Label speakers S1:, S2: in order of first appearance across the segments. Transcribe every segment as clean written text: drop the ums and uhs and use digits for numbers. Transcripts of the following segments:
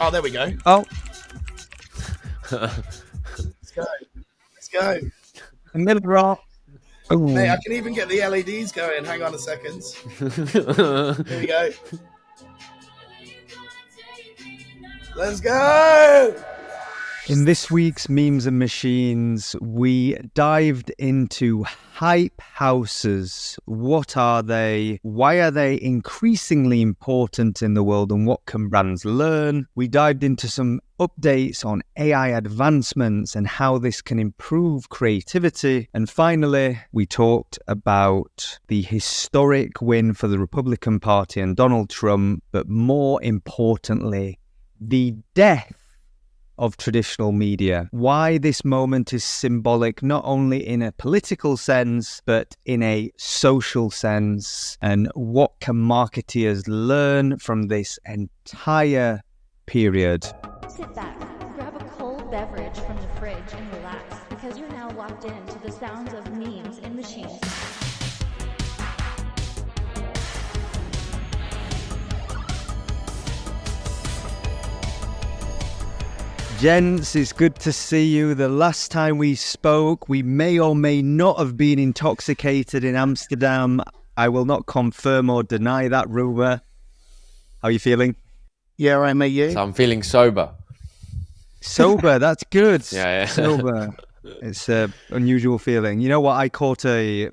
S1: Oh, there we go.
S2: Oh,
S1: Let's go. Let's go.
S2: a middle rock. Oh,
S1: Mate, I can even get the LEDs going. Hang on a second. Here we go. Let's go.
S2: in this week's Memes and Machines, we dived into hype houses. What are they? Why are they increasingly important in the world, and what can brands learn? We dived into some updates on AI advancements and how this can improve creativity. And finally, we talked about the historic win for the Republican Party and Donald Trump, but more importantly, the death of traditional media. Why this moment is symbolic, not only in a political sense, but in a social sense. And what can marketeers learn from this entire period?
S3: Sit back, grab a cold beverage from the fridge and relax, because you're now locked in to the sounds of memes and machines.
S2: Gents, it's good to see you. The last time we spoke, we may or may not have been intoxicated in Amsterdam. I will not confirm or deny that rumour. How are you feeling?
S1: Yeah, right, mate. You?
S4: So I'm feeling sober.
S2: Sober, that's good.
S4: Yeah.
S2: Sober. It's an unusual feeling. You know what? I caught a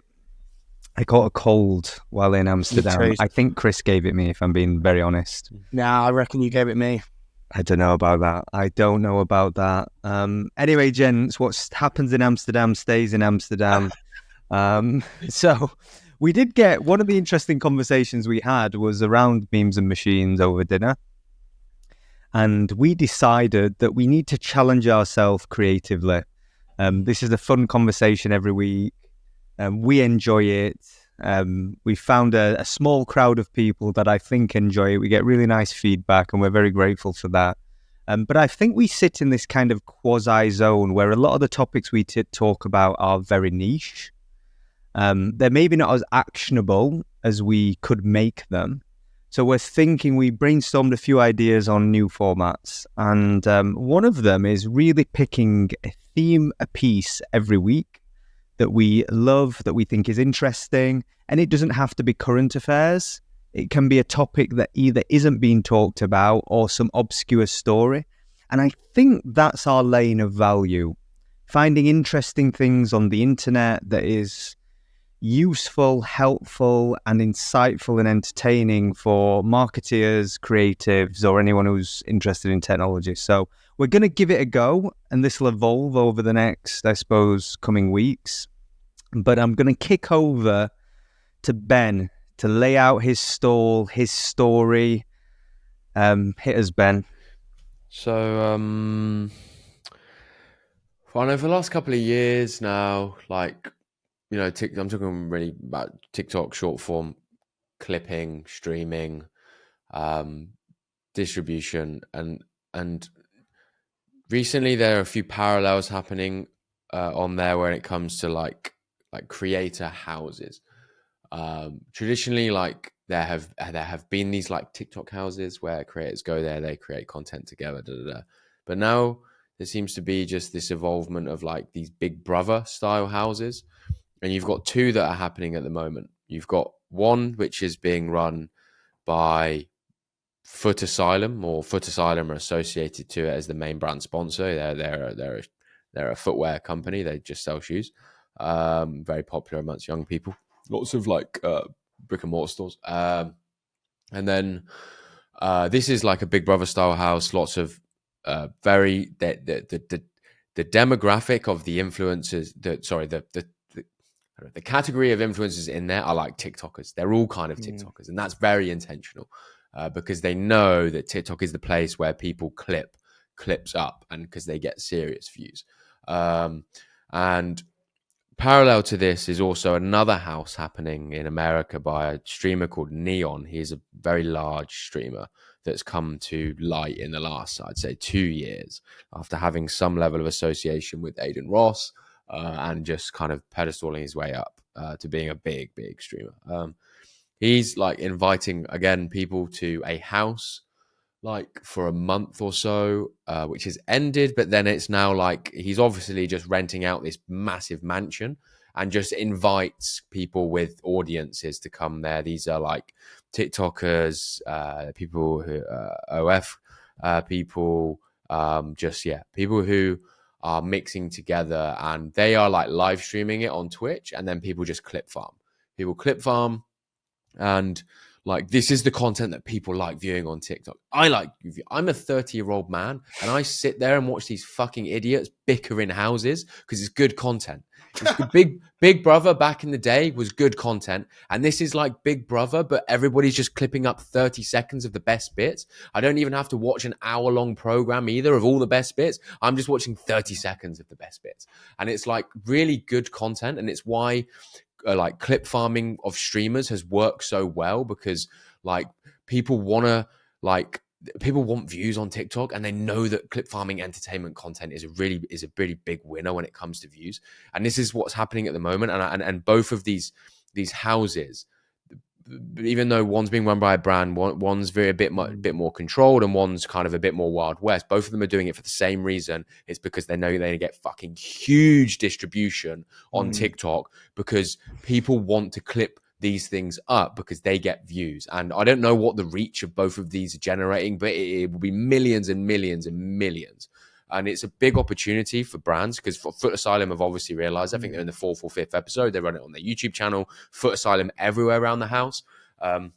S2: cold while in Amsterdam. I think Chris gave it me, if I'm being very honest.
S1: Nah, I reckon you gave it me.
S2: I don't know about that. Anyway, gents, what happens in Amsterdam stays in Amsterdam. So we did get one of the interesting conversations we had was around memes and machines over dinner. And we decided that we need to challenge ourselves creatively. This is a fun conversation every week. We enjoy it. We found a small crowd of people that I think enjoy it. We get really nice feedback and we're very grateful for that. But I think we sit in this kind of quasi zone where a lot of the topics we talk about are very niche. They're maybe not as actionable as we could make them. So we're thinking, we brainstormed a few ideas on new formats. And one of them is really picking a theme a piece every week that we love, that we think is interesting. And it doesn't have to be current affairs. It can be a topic that either isn't being talked about or some obscure story. And I think that's our lane of value. Finding interesting things on the internet that is useful, helpful, and insightful and entertaining for marketeers, creatives, or anyone who's interested in technology. So we're going to give it a go, and this will evolve over the next, I suppose, coming weeks. But I'm going to kick over to Ben to lay out his stall, his story. Hit us, Ben.
S4: So, I know for the last couple of years now, like, you know, I'm talking really about TikTok, short form, clipping, streaming, distribution, and recently there are a few parallels happening on there when it comes to like creator houses. Traditionally, like there have been these like TikTok houses where creators go there, they create content together, but now there seems to be just this evolvement of like these Big Brother style houses, and you've got two that are happening at the moment. You've got one which is being run by Foot Asylum, or Foot Asylum are associated to it as the main brand sponsor. They're a footwear company. They just sell shoes. Very popular amongst young people. Lots of like brick and mortar stores. And then this is like a Big Brother style house. Lots of the demographic of the influencers. The category of influencers in there are like TikTokers. They're all kind of TikTokers, and that's very intentional because they know that TikTok is the place where people clips up, and because they get serious views. And parallel to this is also another house happening in America by a streamer called Neon. He's a very large streamer that's come to light in the last, I'd say, 2 years after having some level of association with Aiden Ross and just kind of pedestaling his way up to being a big streamer. He's like inviting, again, people to a house like for a month or so, which has ended. But then it's now like he's obviously just renting out this massive mansion and just invites people with audiences to come there. These are like TikTokers, people who OF people, people who are mixing together, and they are like live streaming it on Twitch, and then people just clip farm. People clip farm, and like this is the content that people like viewing on TikTok. I'm a 30-year-old man, and I sit there and watch these fucking idiots bicker in houses because it's good content. It's good. Big Brother back in the day was good content, and this is like Big Brother, but everybody's just clipping up 30 seconds of the best bits. I don't even have to watch an hour-long program either of all the best bits. I'm just watching 30 seconds of the best bits, and it's like really good content, and it's why like clip farming of streamers has worked so well, because like people want views on TikTok, and they know that clip farming entertainment content is a really big winner when it comes to views. And this is what's happening at the moment. And both of these houses, even though one's being run by a brand, one's a bit more controlled, and one's kind of a bit more Wild West. Both of them are doing it for the same reason. It's because they know they get fucking huge distribution on TikTok, because people want to clip these things up because they get views. And I don't know what the reach of both of these are generating, but it will be millions and millions and millions. And it's a big opportunity for brands, because Foot Asylum have obviously realized, I think they're in the fourth or fifth episode, they run it on their YouTube channel, Foot Asylum everywhere around the house. On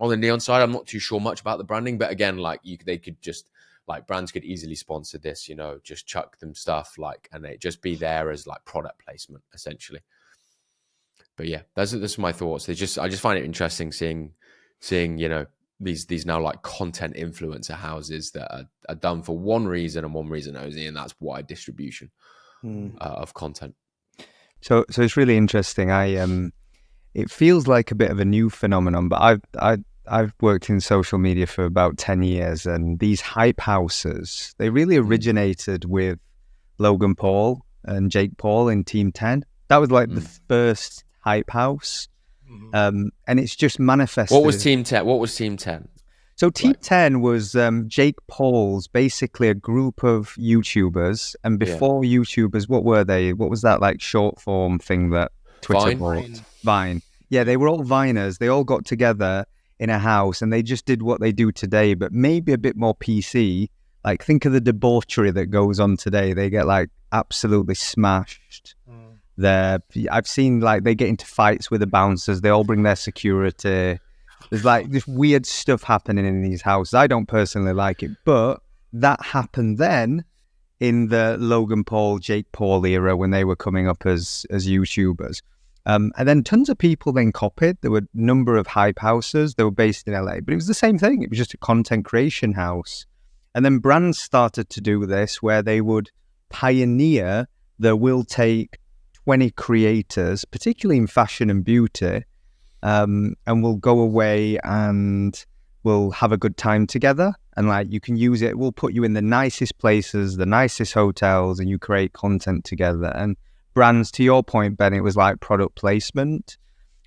S4: the Neon side, I'm not too sure much about the branding, but again, like they could just, like brands could easily sponsor this, just chuck them stuff like, and it just be there as like product placement essentially. But yeah, that's my thoughts. I just find it interesting seeing, these now like content influencer houses that are done for one reason and one reason only, and that's wide distribution of content.
S2: So it's really interesting. It feels like a bit of a new phenomenon, but I've worked in social media for about 10 years, and these hype houses, they really originated with Logan Paul and Jake Paul in Team 10. That was like the first hype house. And it's just manifested.
S4: What was Team 10?
S2: So Team 10 was Jake Paul's, basically a group of YouTubers. And before YouTubers, what were they? What was that like short form thing that Twitter bought? Vine. Yeah, they were all Viners. They all got together in a house, and they just did what they do today, but maybe a bit more PC. Like, think of the debauchery that goes on today. They get like absolutely smashed. I've seen like they get into fights with the bouncers. They all bring their security. There's like this weird stuff happening in these houses. I don't personally like it, but that happened then in the Logan Paul, Jake Paul era when they were coming up as YouTubers. And then tons of people then copied. There were a number of hype houses. They were based in LA, but it was the same thing. It was just a content creation house. And then brands started to do this, where they would pioneer we'll take 20 creators, particularly in fashion and beauty, and we'll go away and we'll have a good time together. And like, you can use it. We'll put you in the nicest places, the nicest hotels, and you create content together. And brands, to your point, Ben, it was like product placement.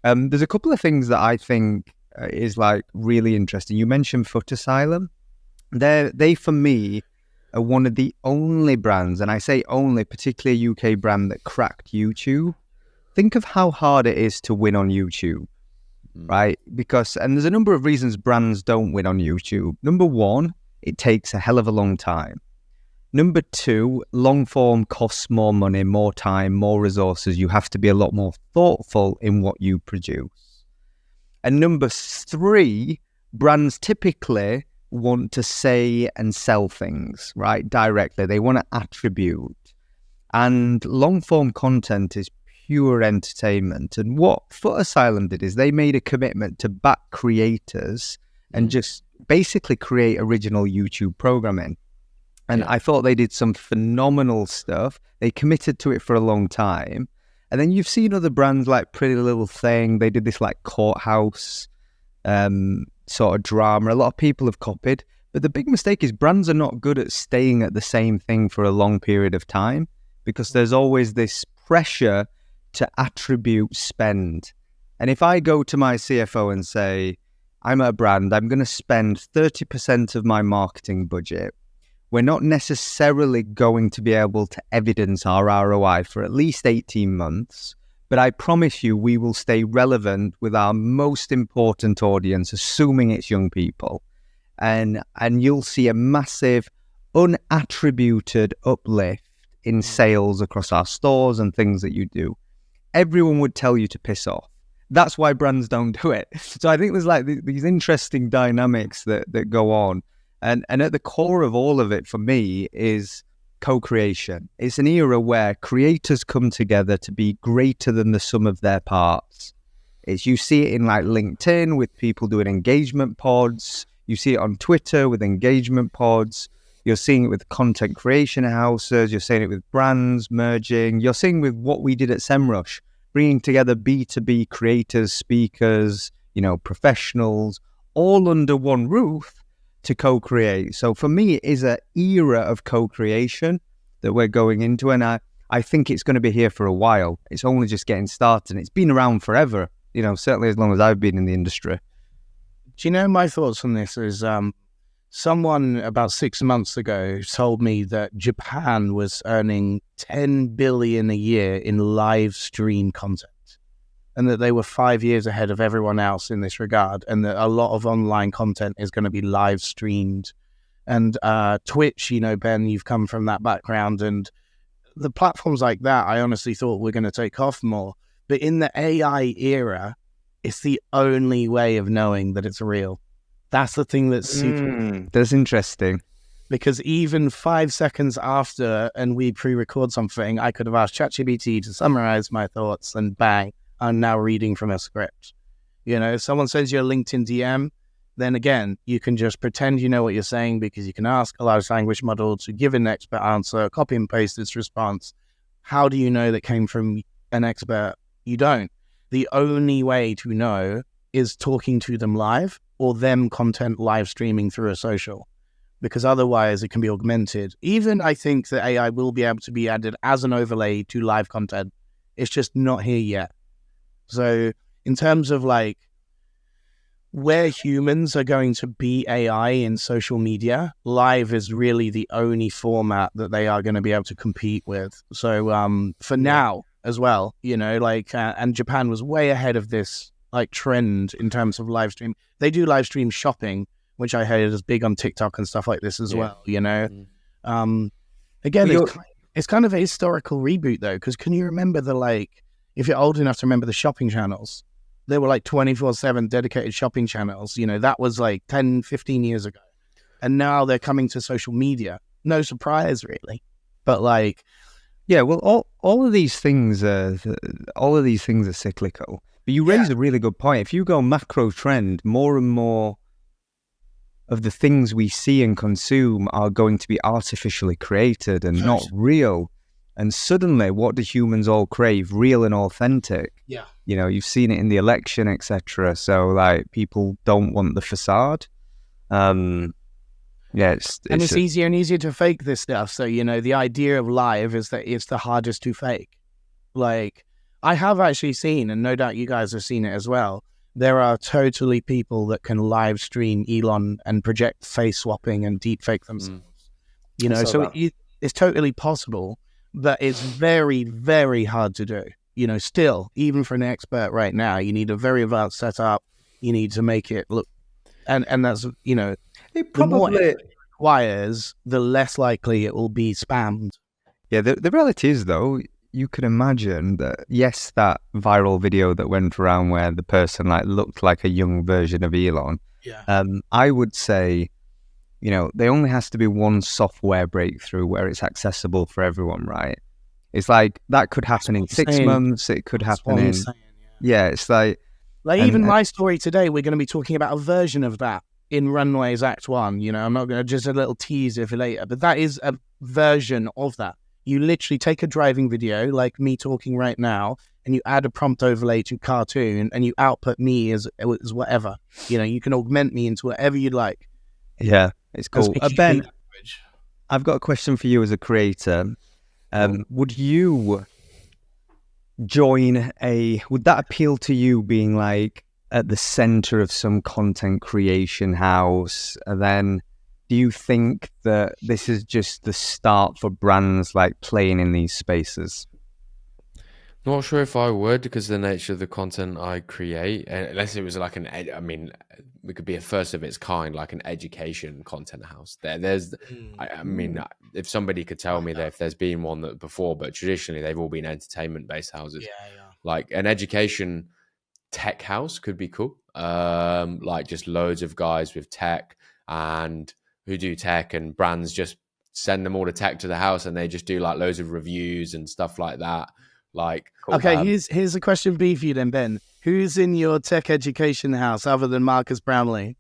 S2: There's a couple of things that I think is like really interesting. You mentioned Foot Asylum. They for me are one of the only brands, and I say only, particularly a UK brand, that cracked YouTube. Think of how hard it is to win on YouTube, right? And there's a number of reasons brands don't win on YouTube. Number one, it takes a hell of a long time. Number two, long form costs more money, more time, more resources. You have to be a lot more thoughtful in what you produce. And number three, brands typically want to say and sell things, right, directly. They want to attribute. And long form content is pure entertainment. And what Foot Asylum did is they made a commitment to back creators and just basically create original YouTube programming. And I thought they did some phenomenal stuff. They committed to it for a long time. And then you've seen other brands like Pretty Little Thing. They did this like courthouse sort of drama. A lot of people have copied. But the big mistake is brands are not good at staying at the same thing for a long period of time, because there's always this pressure to attribute spend. And if I go to my CFO and say, I'm at a brand, I'm going to spend 30% of my marketing budget. We're not necessarily going to be able to evidence our ROI for at least 18 months, but I promise you we will stay relevant with our most important audience, assuming it's young people. And you'll see a massive unattributed uplift in sales across our stores and things that you do. Everyone would tell you to piss off. That's why brands don't do it. So I think there's like these interesting dynamics that go on. And at the core of all of it for me is co-creation. It's an era where creators come together to be greater than the sum of their parts. You see it in like LinkedIn with people doing engagement pods. You see it on Twitter with engagement pods. You're seeing it with content creation houses. You're seeing it with brands merging. You're seeing with what we did at SEMrush, bringing together B2B creators, speakers, professionals, all under one roof to co-create. So for me, it is an era of co-creation that we're going into. And I think it's going to be here for a while. It's only just getting started. It's been around forever, certainly as long as I've been in the industry.
S1: Do you know my thoughts on this is someone about 6 months ago told me that Japan was earning 10 billion a year in live stream content, and that they were 5 years ahead of everyone else in this regard, and that a lot of online content is going to be live streamed. And Twitch, Ben, you've come from that background, and the platforms like that, I honestly thought were going to take off more. But in the AI era, it's the only way of knowing that it's real. That's the thing that's super...
S2: That's interesting.
S1: Because even 5 seconds after, and we pre-record something, I could have asked ChatGPT to summarize my thoughts, and bang, I'm now reading from a script. If someone sends you a LinkedIn DM, then again, you can just pretend you know what you're saying, because you can ask a large language model to give an expert answer, copy and paste its response. How do you know that came from an expert? You don't. The only way to know is talking to them live, or them content live streaming through a social, because otherwise it can be augmented. Even I think that AI will be able to be added as an overlay to live content. It's just not here yet. So in terms of like where humans are going to be AI in social media, live is really the only format that they are going to be able to compete with. So for now as well, and Japan was way ahead of this like trend in terms of live stream. They do live stream shopping, which I heard is big on TikTok and stuff like this as well, Again, it's kind of a historical reboot though, because can you remember if you're old enough to remember the shopping channels, there were like 24/7 dedicated shopping channels, that was like 10, 15 years ago. And now they're coming to social media. No surprise really. But
S2: all of these things are cyclical. But you raise a really good point. If you go macro trend, more and more of the things we see and consume are going to be artificially created and not real. And suddenly, what do humans all crave? Real and authentic.
S1: Yeah.
S2: You've seen it in the election, etc. So, people don't want the facade. It's
S1: easier and easier to fake this stuff. So, the idea of live is that it's the hardest to fake. I have actually seen, and no doubt you guys have seen it as well, there are totally people that can live stream Elon and project face swapping and deep fake themselves. It's totally possible, but it's very, very hard to do. Still, even for an expert right now, you need a very advanced setup. You need to make it look, and that's,
S2: it
S1: the more
S2: probably
S1: it requires, the less likely it will be spammed.
S2: Yeah, the reality is, though, you can imagine that, yes, that viral video that went around where the person looked like a young version of Elon, I would say, there only has to be one software breakthrough where it's accessible for everyone, right? It's like, that could happen in 6 months, it could happen in... it's like...
S1: even my story today, we're going to be talking about a version of that in Runway's Act 1, I'm not going to, just a little teaser for later, but that is a version of that. You literally take a driving video like me talking right now, and you add a prompt overlay to cartoon, and you output me as whatever. You can augment me into whatever you'd like.
S2: Yeah, it's cool. Ben, I've got a question for you as a creator. Would you would that appeal to you, being like at the center of some content creation house? And then do you think that this is just the start for brands like playing in these spaces?
S4: Not sure if I would, because of the nature of the content I create, unless it was like it could be a first of its kind, like an education content house. If somebody could tell me that if there's been one that before, but traditionally they've all been entertainment based houses.
S1: Yeah.
S4: Like an education tech house could be cool. Like just loads of guys with tech and who do tech, and brands just send them all the tech to the house, and they just do like loads of reviews and stuff like that. Like,
S1: okay, here's a question B for you then, Ben. Who's in your tech education house other than Marcus Brownlee?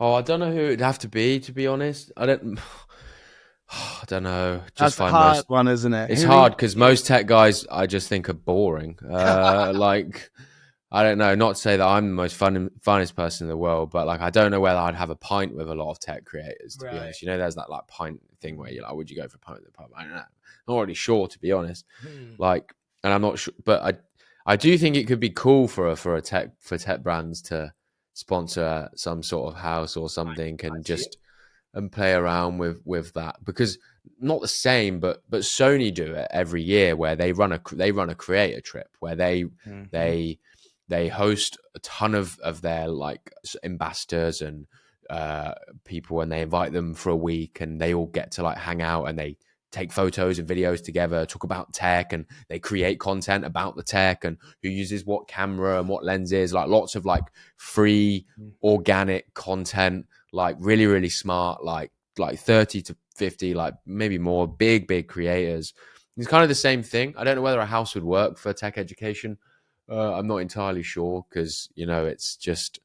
S4: Oh, I don't know who it'd have to be honest. I don't know.
S1: That's a hard one, isn't it?
S4: It's hard because most tech guys I just think are boring. Like, I don't know. Not to say that I'm the most funnest person in the world, but like, I don't know whether I'd have a pint with a lot of tech creators, to be honest. You know, there's that like pint thing where you're like, would you go for a pint at the pub? I don't know. Not really sure, to be honest. Like, and I'm not sure, but I do think it could be cool for tech brands to sponsor some sort of house or something, and play around with that, because not the same, but Sony do it every year where they run a creator trip where they host a ton of their like ambassadors and people, and they invite them for a week, and they all get to like hang out, and they take photos and videos together, talk about tech, and they create content about the tech and who uses what camera and what lenses, like lots of like free organic content, like really, really smart, like 30 to 50, like maybe more big creators. It's kind of the same thing. I don't know whether a house would work for tech education. I'm not entirely sure, because, you know, it's just,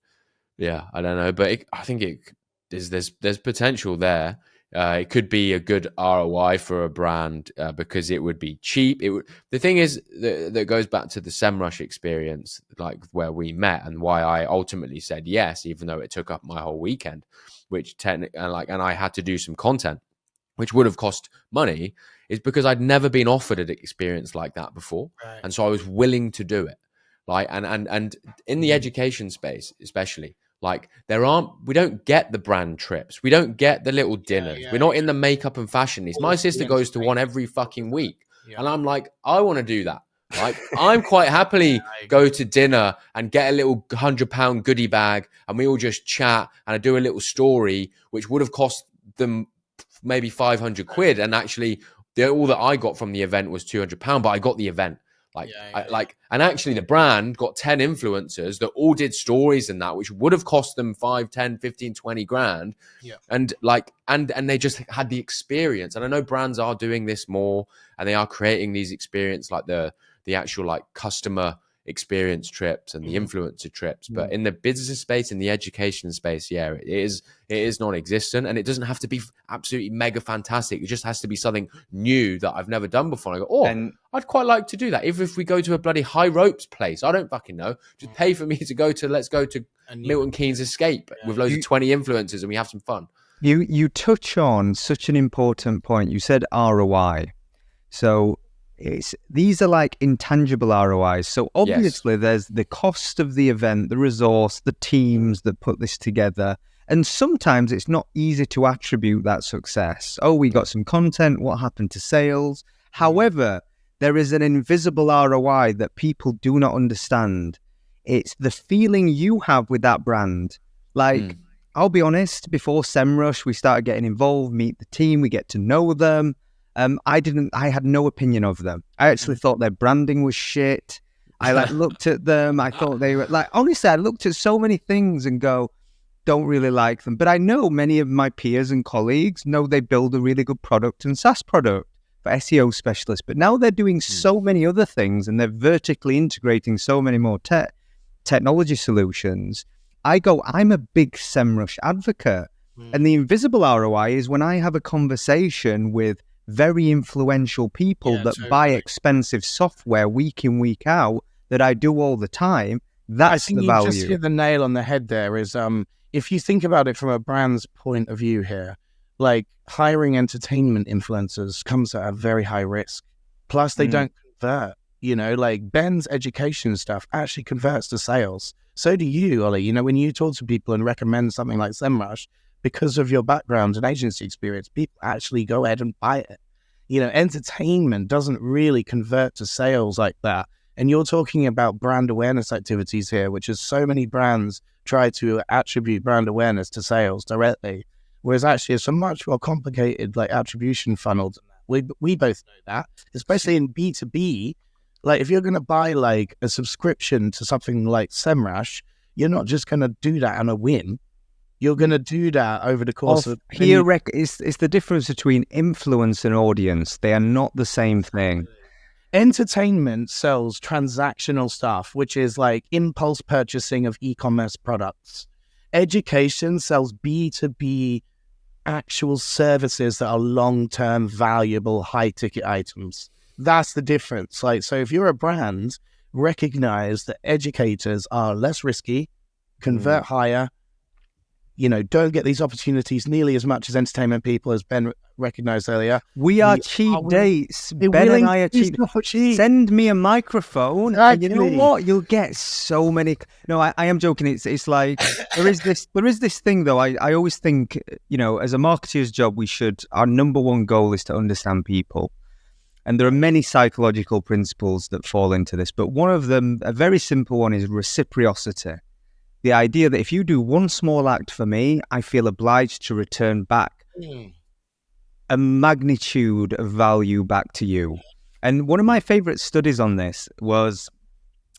S4: yeah, I don't know. But I think there's potential there. It could be a good ROI for a brand because it would be cheap. The thing is that goes back to the SEMrush experience, like where we met, and why I ultimately said yes, even though it took up my whole weekend, which and I had to do some content, which would have cost money, is because I'd never been offered an experience like that before, right. And so I was willing to do it. Like, and in the education space, especially. Like we don't get the brand trips. We don't get the little dinners. We're not in the makeup and fashion needs. My sister goes to one every fucking week. Yeah. And I'm like, I want to do that. Like, I'm quite happily go to dinner and get a little £100 goodie bag, and we all just chat, and I do a little story, which would have cost them maybe 500 quid. And actually all that I got from the event was £200, but I got the event. And actually the brand got 10 influencers that all did stories and that, which would have cost them 5, 10, 15, 20 grand. Yeah. And they just had the experience. And I know brands are doing this more, and they are creating these experience, like the actual like customer experience trips and the influencer trips. But in the business space, in the education space, it is non-existent, and it doesn't have to be absolutely mega fantastic. It just has to be something new that I've never done before. And I go, I'd quite like to do that. Even if we go to a bloody high ropes place, I don't fucking know. Just pay for me to let's go to Milton Keynes Escape with loads of 20 influencers, and we have some fun.
S2: You touch on such an important point. You said ROI. So these are like intangible ROIs. So obviously there's the cost of the event, the resource, the teams that put this together. And sometimes it's not easy to attribute that success. Oh, we got some content. What happened to sales? However, there is an invisible ROI that people do not understand. It's the feeling you have with that brand. Like, I'll be honest, before SEMrush, we started getting involved, meet the team, we get to know them. I had no opinion of them. I actually thought their branding was shit. I looked at them. I thought they were honestly, I looked at so many things and go, don't really like them. But I know many of my peers and colleagues know they build a really good product and SaaS product for SEO specialists. But now they're doing so many other things, and they're vertically integrating so many more technology solutions. I'm a big SEMrush advocate. And the invisible ROI is when I have a conversation with very influential people buy expensive software week in, week out, that I do all the time. That's the value. I think you just hit
S1: the nail on the head there. Is if you think about it from a brand's point of view here, like hiring entertainment influencers comes at a very high risk. Plus they don't convert, like Ben's education stuff actually converts to sales. So do you, Ollie. You know, when you talk to people and recommend something like SEMrush, because of your background and agency experience, people actually go ahead and buy it. You know, entertainment doesn't really convert to sales like that. And you're talking about brand awareness activities here, which is so many brands try to attribute brand awareness to sales directly. Whereas actually it's a much more complicated like attribution funnel than that. We both know that, especially in B2B. Like if you're going to buy like a subscription to something like SEMrush, you're not just going to do that on a whim. You're going to do that over the course of...
S2: Here is the difference between influence and audience. They are not the same thing.
S1: Entertainment sells transactional stuff, which is like impulse purchasing of e-commerce products. Education sells B2B actual services that are long-term, valuable, high-ticket items. That's the difference. Like, so if you're a brand, recognize that educators are less risky, convert higher, you know, don't get these opportunities nearly as much as entertainment people, as Ben recognized earlier.
S2: We are cheap dates. Ben and I are cheap. Send me a microphone, and you know what? You'll get so many. No, I am joking. It's like there is this thing though. I always think, you know, as a marketer's job, our number one goal is to understand people. And there are many psychological principles that fall into this, but one of them, a very simple one, is reciprocity. The idea that if you do one small act for me, I feel obliged to return back a magnitude of value back to you. And one of my favorite studies on this was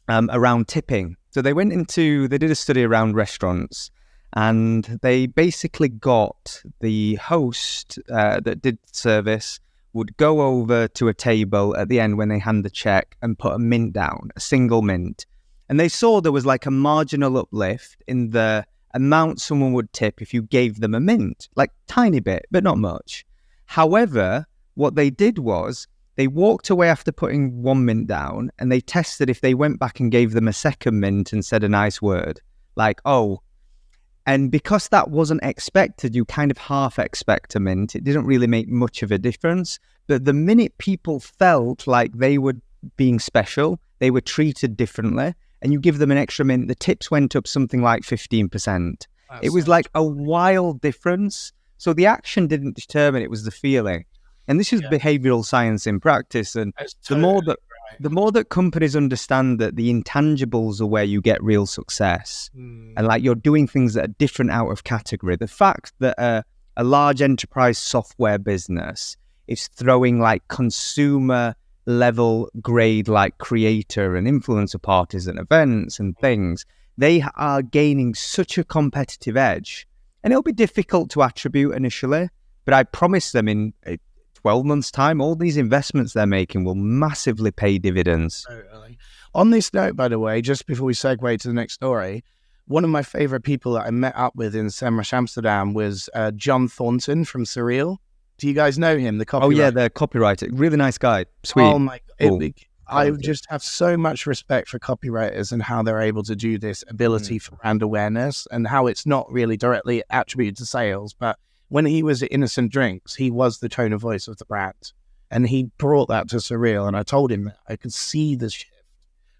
S2: around tipping. So they did a study around restaurants, and they basically got the host that did service would go over to a table at the end when they hand the check and put a mint down, a single mint. And they saw there was like a marginal uplift in the amount someone would tip if you gave them a mint, like tiny bit, but not much. However, what they did was they walked away after putting one mint down, and they tested if they went back and gave them a second mint and said a nice word, like, oh. And because that wasn't expected, you kind of half expect a mint. It didn't really make much of a difference. But the minute people felt like they were being special, they were treated differently, and you give them an extra mint, the tips went up something like 15%. It was like a wild difference. So the action didn't determine, it was the feeling. And this is behavioral science in practice. And the more that companies understand that the intangibles are where you get real success, and like you're doing things that are different out of category, the fact that a large enterprise software business is throwing like consumer level grade like creator and influencer parties and events and things, they are gaining such a competitive edge. And it'll be difficult to attribute initially, but I promise them in 12 months' time, all these investments they're making will massively pay dividends.
S1: Totally. On this note, by the way, just before we segue to the next story, one of my favorite people that I met up with in SEMrush Amsterdam was John Thornton from Surreal. Do you guys know him? The copywriter.
S2: Oh yeah, the copywriter. Really nice guy. Sweet.
S1: Oh my God. I just have so much respect for copywriters and how they're able to do this ability for brand awareness, and how it's not really directly attributed to sales. But when he was at Innocent Drinks, he was the tone of voice of the brand, and he brought that to Surreal. And I told him that I could see the shift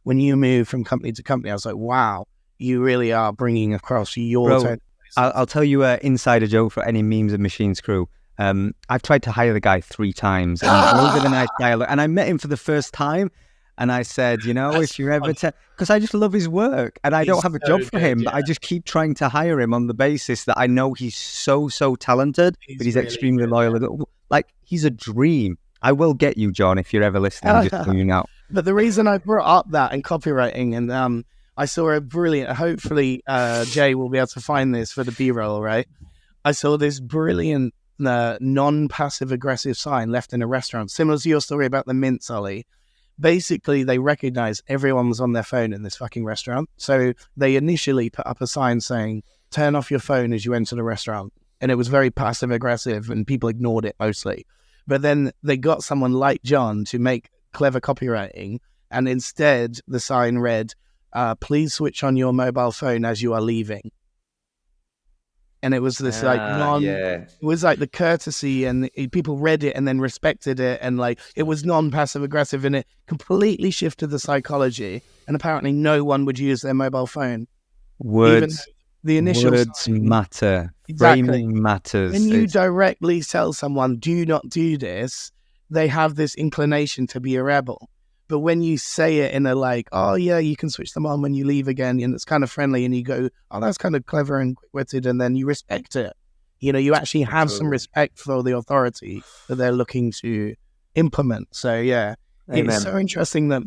S1: when you move from company to company. I was like, wow, you really are bringing across your tone of voice.
S2: I'll tell you an insider joke for any Memes and Machines crew. I've tried to hire the guy 3 times, and over the night dialogue, and I met him for the first time, and I said, you know, if you ever because I just love his work, and I don't have a job for him, but I just keep trying to hire him on the basis that I know he's so talented, but he's really extremely loyal. Like, he's a dream. I will get you, John, if you're ever listening. Just you know.
S1: But the reason I brought up that in copywriting, and I saw a brilliant. Hopefully, Jay will be able to find this for the B-roll. Right, I saw this brilliant non-passive aggressive sign left in a restaurant, similar to your story about the mint, Ollie. Basically, they recognized everyone was on their phone in this fucking restaurant, so they initially put up a sign saying, turn off your phone as you enter the restaurant, and it was very passive aggressive, and people ignored it mostly. But then they got someone like John to make clever copywriting, and instead the sign read, please switch on your mobile phone as you are leaving. And it was this it was like the courtesy, and people read it and then respected it, and like it was non-passive aggressive, and it completely shifted the psychology. And apparently no one would use their mobile phone
S2: Words,
S1: the initial
S2: words
S1: sign,
S2: matter.
S1: exactly.
S2: Framing matters.
S1: When you directly tell someone, do not do this, they have this inclination to be a rebel. But when you say it in a like, oh yeah, you can switch them on when you leave again, and it's kind of friendly, and you go, oh, that's kind of clever and quick-witted, and then you respect it. You know, you actually have some respect for the authority that they're looking to implement. So yeah,
S2: Amen.
S1: It's so interesting that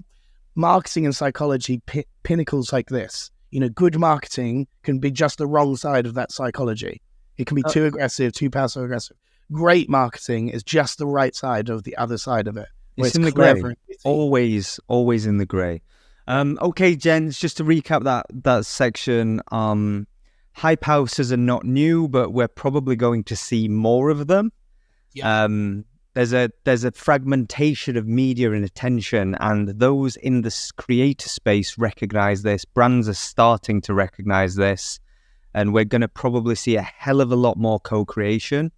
S1: marketing and psychology pinnacles like this. You know, good marketing can be just the wrong side of that psychology. It can be too aggressive, too passive aggressive. Great marketing is just the right side of the other side of it.
S2: It's in the grey. Always in the grey. Okay, gents, just to recap that section, hype houses are not new, but we're probably going to see more of them.
S1: Yeah.
S2: There's a fragmentation of media and attention, and those in the creator space recognize this. Brands are starting to recognize this, and we're going to probably see a hell of a lot more co-creation.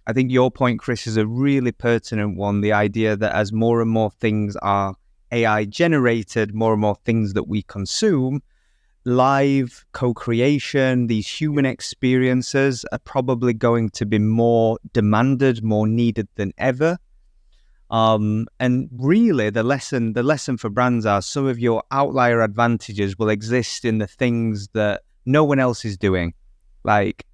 S2: I think your point, Chris, is a really pertinent one. The idea that as more and more things are AI generated, more and more things that we consume, live co-creation, these human experiences are probably going to be more demanded, more needed than ever. And really the lesson for brands are some of your outlier advantages will exist in the things that no one else is doing. Like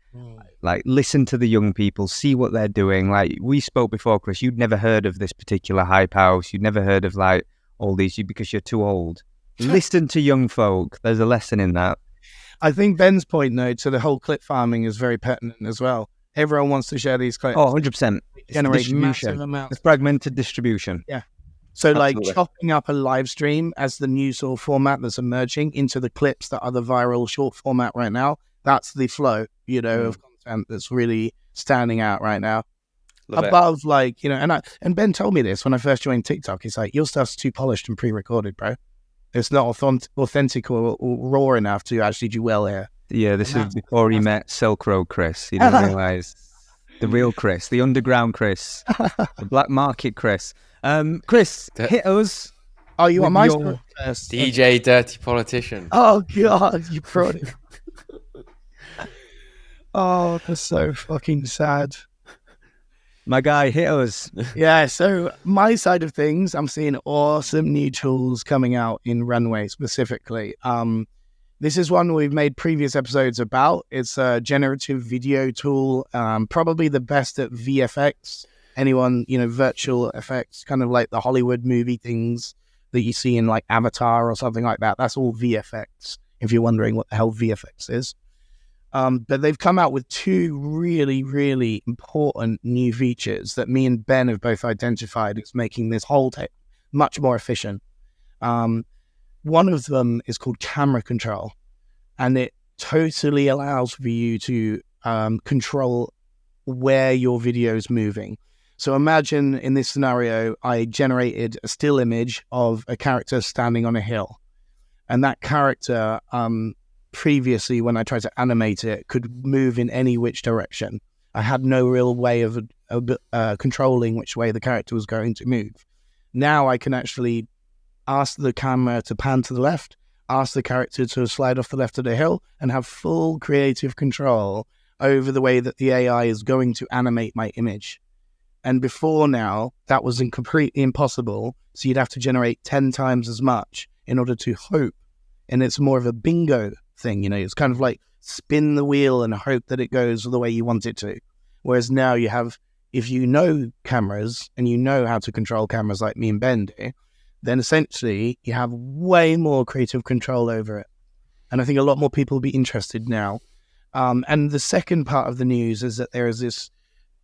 S2: listen to the young people, see what they're doing. Like we spoke before, Chris, you'd never heard of this particular hype house. You'd never heard of like all these because you're too old. Listen to young folk. There's a lesson in that.
S1: I think Ben's point, though, to the whole clip farming is very pertinent as well. Everyone wants to share these clips.
S2: Oh, 100%.
S1: Generate massive amounts.
S2: It's fragmented distribution.
S1: Yeah. So
S4: Absolutely.
S1: like chopping up a live stream as the new sort of format that's emerging into the clips that are the viral short format right now, that's the flow, you know, of content that's really standing out right now.
S4: Love
S1: Above
S4: it.
S1: like, you know, and Ben told me this when I first joined TikTok. He's like, your stuff's too polished and pre-recorded, bro. It's not authentic or raw enough to actually do well here.
S2: Yeah, this is before he met Silk Road Chris. He didn't realise the real Chris, the underground Chris, the black market Chris. Chris, hit us.
S1: Oh, you want my
S2: your
S1: first?
S4: DJ Dirty Politician.
S1: Oh, God, you brought it. Oh, that's so fucking sad.
S2: My guy, hit us.
S1: Yeah, so my side of things, I'm seeing awesome new tools coming out in Runway specifically. This is one we've made previous episodes about. It's a generative video tool, probably the best at VFX. Anyone, you know, virtual effects, kind of like the Hollywood movie things that you see in like Avatar or something like that. That's all VFX, if you're wondering what the hell VFX is. But they've come out with two really, really important new features that me and Ben have both identified as making this whole tech much more efficient. One of them is called camera control, and it totally allows for you to control where your video is moving. So imagine in this scenario, I generated a still image of a character standing on a hill, and that character previously, when I tried to animate it, could move in any which direction. I had no real way of controlling which way the character was going to move. Now I can actually ask the camera to pan to the left, ask the character to slide off the left of the hill, and have full creative control over the way that the AI is going to animate my image. And before now, that was completely impossible, so you'd have to generate 10 times as much in order to hope. And it's more of a bingo thing, you know, it's kind of like spin the wheel and hope that it goes the way you want it to. Whereas now you have, if you know cameras and you know how to control cameras like me and Ben do, then essentially you have way more creative control over it. And I think a lot more people will be interested now. And the second part of the news is that there is this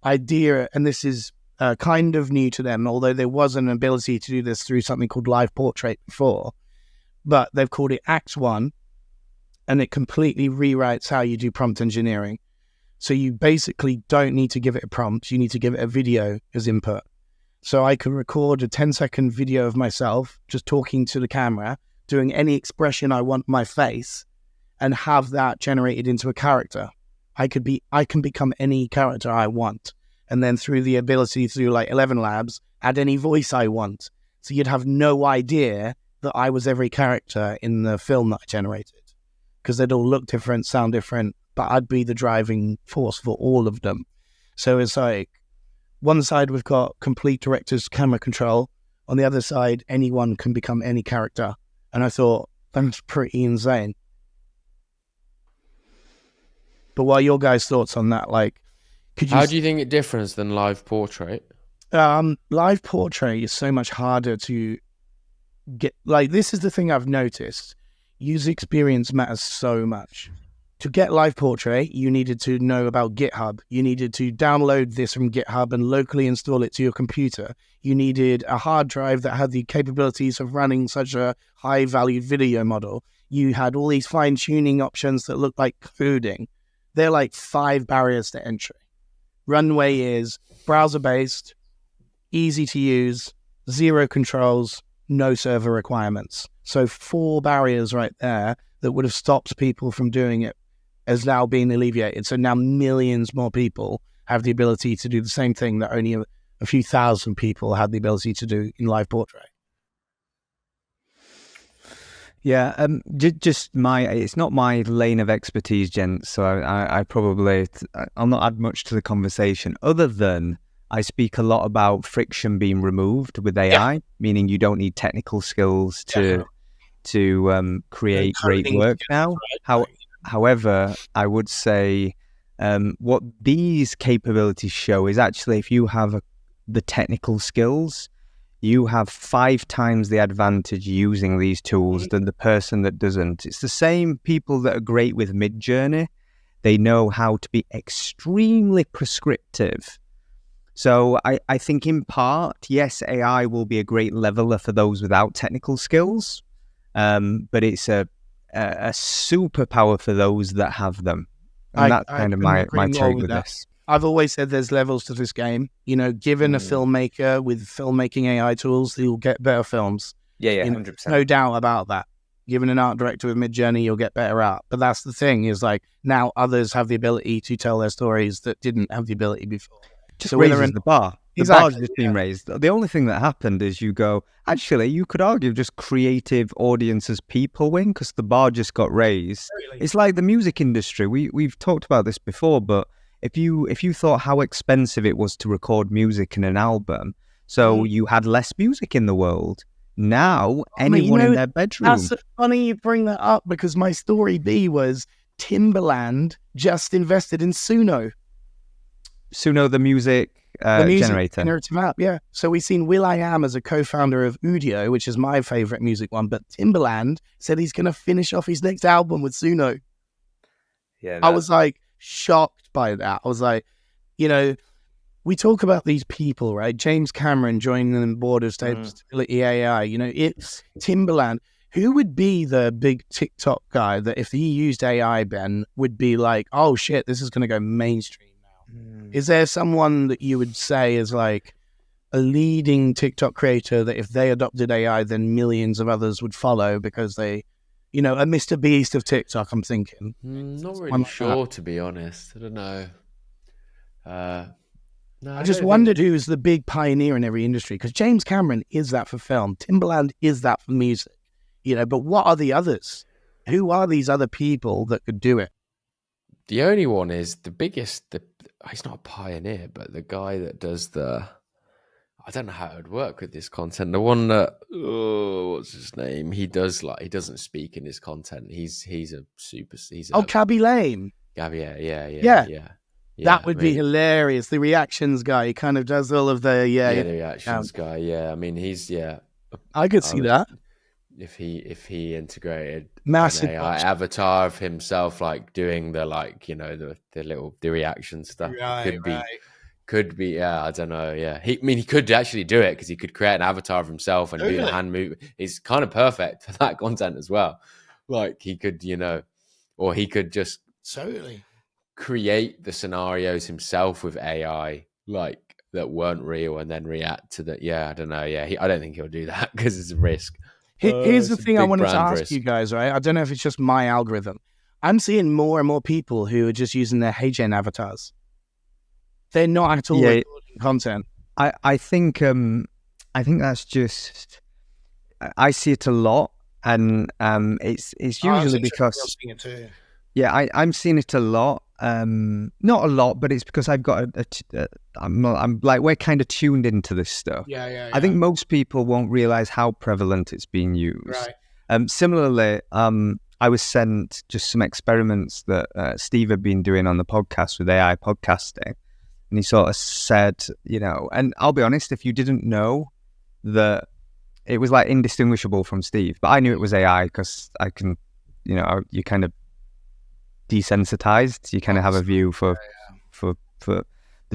S1: idea, and this is kind of new to them, although there was an ability to do this through something called Live Portrait before, but they've called it Act 1, and it completely rewrites how you do prompt engineering. So you basically don't need to give it a prompt, you need to give it a video as input. So I could record a 10-second video of myself just talking to the camera, doing any expression I want my face, and have that generated into a character. I can become any character I want. And then through the ability through like 11 Labs, add any voice I want. So you'd have no idea that I was every character in the film that I generated. because they'd all look different, sound different, but I'd be the driving force for all of them. So it's like, one side we've got complete director's camera control. On the other side, anyone can become any character. And I thought, that's pretty insane. But what are your guys' thoughts on that? Like, could you...
S4: How do you think it differs than live portrait?
S1: Live portrait is so much harder to get. Like, this is the thing I've noticed. User experience matters so much. To get live portrait, you needed to know about GitHub. You needed to download this from GitHub and locally install it to your computer. You needed a hard drive that had the capabilities of running such a high-valued video model. You had all these fine-tuning options that looked like coding. They're like 5 barriers to entry. Runway is browser-based, easy to use, 0 controls, no server requirements. So 4 barriers right there that would have stopped people from doing it has now been alleviated. So now millions more people have the ability to do the same thing that only a few thousand people had the ability to do in live portrait.
S2: Yeah, it's not my lane of expertise, gents, so I'll not add much to the conversation, other than I speak a lot about friction being removed with AI, meaning you don't need technical skills to create great work now. However, I would say what these capabilities show is actually, if you have the technical skills, you have 5 times the advantage using these tools than the person that doesn't. It's the same people that are great with Midjourney. They know how to be extremely prescriptive. So I think in part, yes, AI will be a great leveler for those without technical skills, but it's a superpower for those that have them. And that's kind of my take with this.
S1: I've always said there's levels to this game. You know, given a filmmaker with filmmaking AI tools, you'll get better films.
S2: Yeah, 100%.
S1: No doubt about that. Given an art director with Midjourney, you'll get better art. But that's the thing, is like, now others have the ability to tell their stories that didn't have the ability before.
S2: Just raises the bar. The
S1: Exactly,
S2: bar's just been raised. The only thing that happened is you go, actually, you could argue just creative audiences people win, because the bar just got raised. Really? It's like the music industry. We've talked about this before, but if you thought how expensive it was to record music in an album, so you had less music in the world. Now, anyone in their bedroom.
S1: That's funny you bring that up, because my story B was Timbaland just invested in Suno.
S2: Suno, the music generator.
S1: Generative app, yeah. So we've seen will.i.am as a co-founder of Udio, which is my favorite music one, but Timbaland said he's going to finish off his next album with Suno.
S2: Yeah,
S1: I was like shocked by that. I was like, you know, we talk about these people, right? James Cameron joining on board of Stability AI. You know, it's Timbaland. Who would be the big TikTok guy that if he used AI, Ben, would be like, oh shit, this is going to go mainstream now? Is there someone that you would say is like a leading TikTok creator that if they adopted AI, then millions of others would follow because they, you know, a Mr. Beast of TikTok, I'm thinking.
S4: Not really sure, to be honest. I don't know. No,
S1: I just wondered who's the big pioneer in every industry, because James Cameron is that for film. Timbaland is that for music. You know, but what are the others? Who are these other people that could do it?
S4: The only one is the biggest. He's not a pioneer, but the guy that does I don't know how it would work with this content. The one that, what's his name? He doesn't speak in his content. He's
S1: Cabby Lane.
S4: Gabby, yeah.
S1: That would be hilarious. The reactions guy. He kind of does all of the
S4: the reactions guy. Yeah, I mean he's
S1: I could see that.
S4: If he integrated
S1: massive
S4: an AI avatar of himself, like doing the the reaction stuff, could be I don't know. Yeah, he could actually do it, because he could create an avatar of himself and do the hand move. It's kind of perfect for that content as well. Like he could, or he could just create the scenarios himself with AI, like that weren't real, and then react to that. Yeah, I don't know. Yeah, I don't think he'll do that because it's a risk.
S1: Here's the thing I wanted to ask you guys, right? I don't know if it's just my algorithm. I'm seeing more and more people who are just using their HeyGen avatars. They're not at all recording content.
S2: I think that's just, I see it a lot. and it's usually because
S1: I'm seeing it too.
S2: yeah, I'm seeing it a lot. Not a lot, but it's because I've got I'm like, we're kind of tuned into this stuff.
S1: Yeah.
S2: I think most people won't realize how prevalent it's being used.
S1: Right.
S2: Similarly, I was sent just some experiments that Steve had been doing on the podcast with AI podcasting, and he sort of said, and I'll be honest, if you didn't know that, it was like indistinguishable from Steve, but I knew it was AI because I can, you kind of desensitized, you kind of have a view for the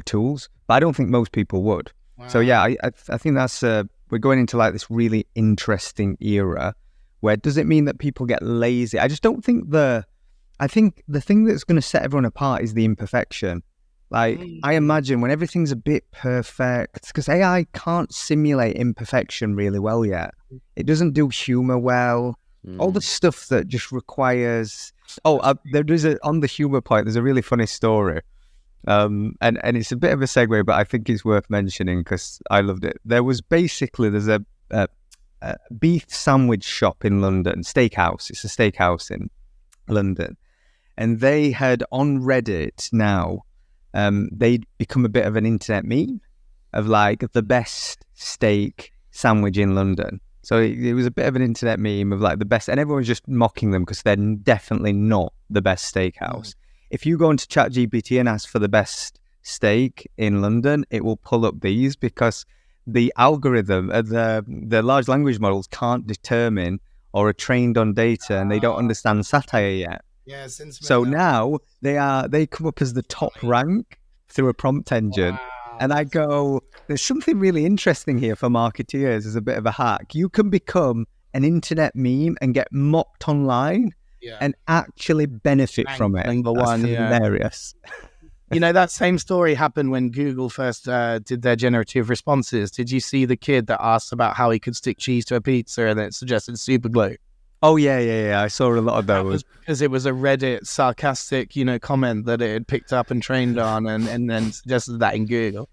S2: tools, but I don't think most people would.
S1: Wow.
S2: So yeah, I think that's we're going into like this really interesting era where does it mean that people get lazy? I just don't think I think the thing that's going to set everyone apart is the imperfection. Like, I imagine when everything's a bit perfect, because AI can't simulate imperfection really well yet. It doesn't do humor well. All the stuff that just requires... there is on the humor point, there's a really funny story. And it's a bit of a segue, but I think it's worth mentioning because I loved it. There's a beef sandwich shop in London, steakhouse. It's a steakhouse in London. And they had on Reddit now... they'd become a bit of an internet meme of like the best steak sandwich in London. So it was a bit of an internet meme of like the best, and everyone's just mocking them because they're definitely not the best steakhouse. If you go into ChatGPT and ask for the best steak in London, it will pull up these because the algorithm, the large language models can't determine or are trained on data, and they don't understand satire yet.
S1: Yeah,
S2: so now they come up as the top rank through a prompt engine.
S1: Wow.
S2: And I go, there's something really interesting here for marketeers as a bit of a hack. You can become an internet meme and get mocked online and actually benefit from it.
S1: Number
S2: That's
S1: one,
S2: hilarious.
S1: That same story happened when Google first did their generative responses. Did you see the kid that asked about how he could stick cheese to a pizza and it suggested super glue?
S2: Oh, yeah. I saw a lot of those.
S1: Because it was a Reddit sarcastic, comment that it had picked up and trained on and then suggested that in Google.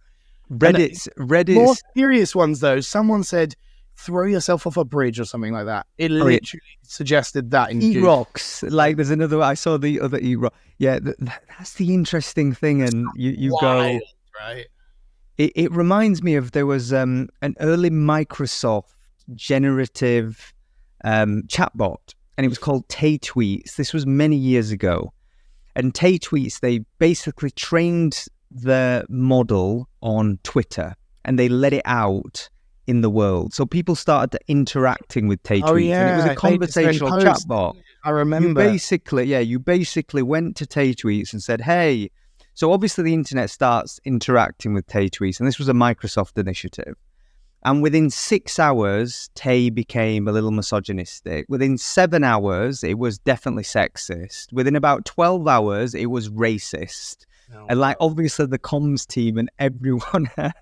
S2: Reddit's...
S1: More serious ones, though. Someone said, throw yourself off a bridge or something like that. It literally suggested that in Google.
S2: rocks. Like, there's another... I saw the other rock. Yeah, that's the interesting thing. And you
S1: Wild,
S2: go...
S1: Right?
S2: It reminds me of... There was an early Microsoft generative... chatbot, and it was called Tay Tweets. This was many years ago, and Tay Tweets, they basically trained the model on Twitter and they let it out in the world, so people started interacting with Tay Tweets. And it was a conversational chatbot.
S1: I remember.
S2: You basically went to Tay Tweets and said, hey, so obviously the internet starts interacting with Tay Tweets, and this was a Microsoft initiative. And within 6 hours, Tay became a little misogynistic. Within 7 hours, it was definitely sexist. Within about 12 hours, it was racist. And like, obviously the comms team and everyone at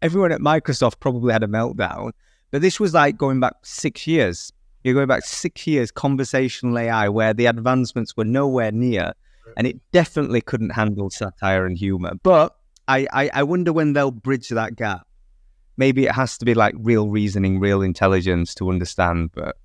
S2: Microsoft probably had a meltdown. But this was like going back 6 years. You're going back 6 years, conversational AI, where the advancements were nowhere near. And it definitely couldn't handle satire and humor. But I wonder when they'll bridge that gap. Maybe it has to be like real reasoning, real intelligence to understand, but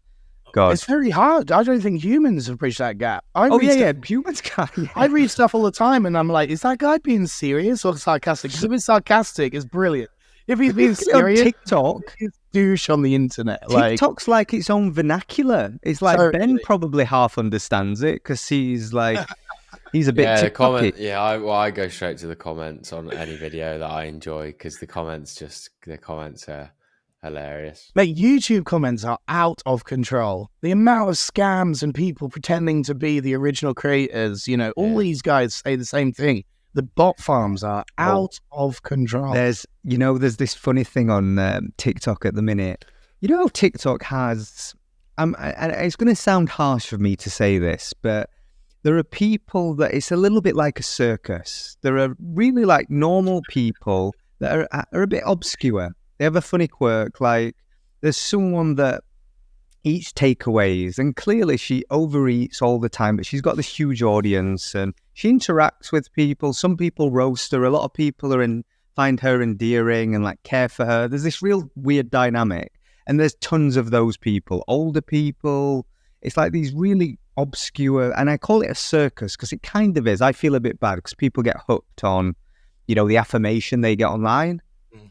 S2: God.
S1: It's very hard. I don't think humans have bridged that gap.
S2: Humans can. Yeah.
S1: I read stuff all the time and I'm like, is that guy being serious or sarcastic? Because if it's sarcastic, it's brilliant. If he's being serious,
S2: TikTok,
S1: he's douche on the internet.
S2: TikTok's like its own vernacular. It's like Ben probably half understands it because he's like... He's a bit TikTok-y.
S4: I go straight to the comments on any video that I enjoy because the comments are hilarious.
S1: Mate, YouTube comments are out of control. The amount of scams and people pretending to be the original creators, all these guys say the same thing. The bot farms are out of control.
S2: There's this funny thing on TikTok at the minute. TikTok has... and it's going to sound harsh for me to say this, but... There are people that it's a little bit like a circus. There are really like normal people that are a bit obscure. They have a funny quirk. Like there's someone that eats takeaways and clearly she overeats all the time, but she's got this huge audience and she interacts with people. Some people roast her. A lot of people find her endearing and like care for her. There's this real weird dynamic. And there's tons of those people, older people. It's like these really obscure, and I call it a circus because it kind of is. I feel a bit bad because people get hooked on, the affirmation they get online.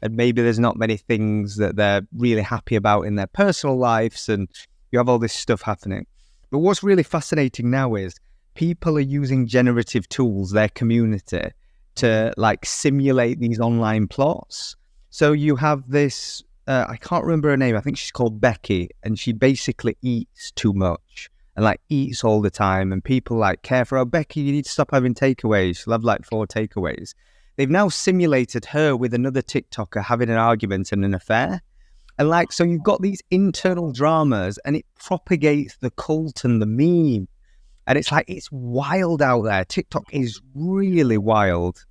S2: And maybe there's not many things that they're really happy about in their personal lives, and you have all this stuff happening. But what's really fascinating now is people are using generative tools, their community, to like simulate these online plots. So you have this, I can't remember her name, I think she's called Becky, and she basically eats too much and like eats all the time, and people like care for her. Becky, you need to stop having takeaways. She'll have like 4 takeaways. They've now simulated her with another TikToker having an argument and an affair. And like, so you've got these internal dramas, and it propagates the cult and the meme. And it's like, it's wild out there. TikTok is really wild.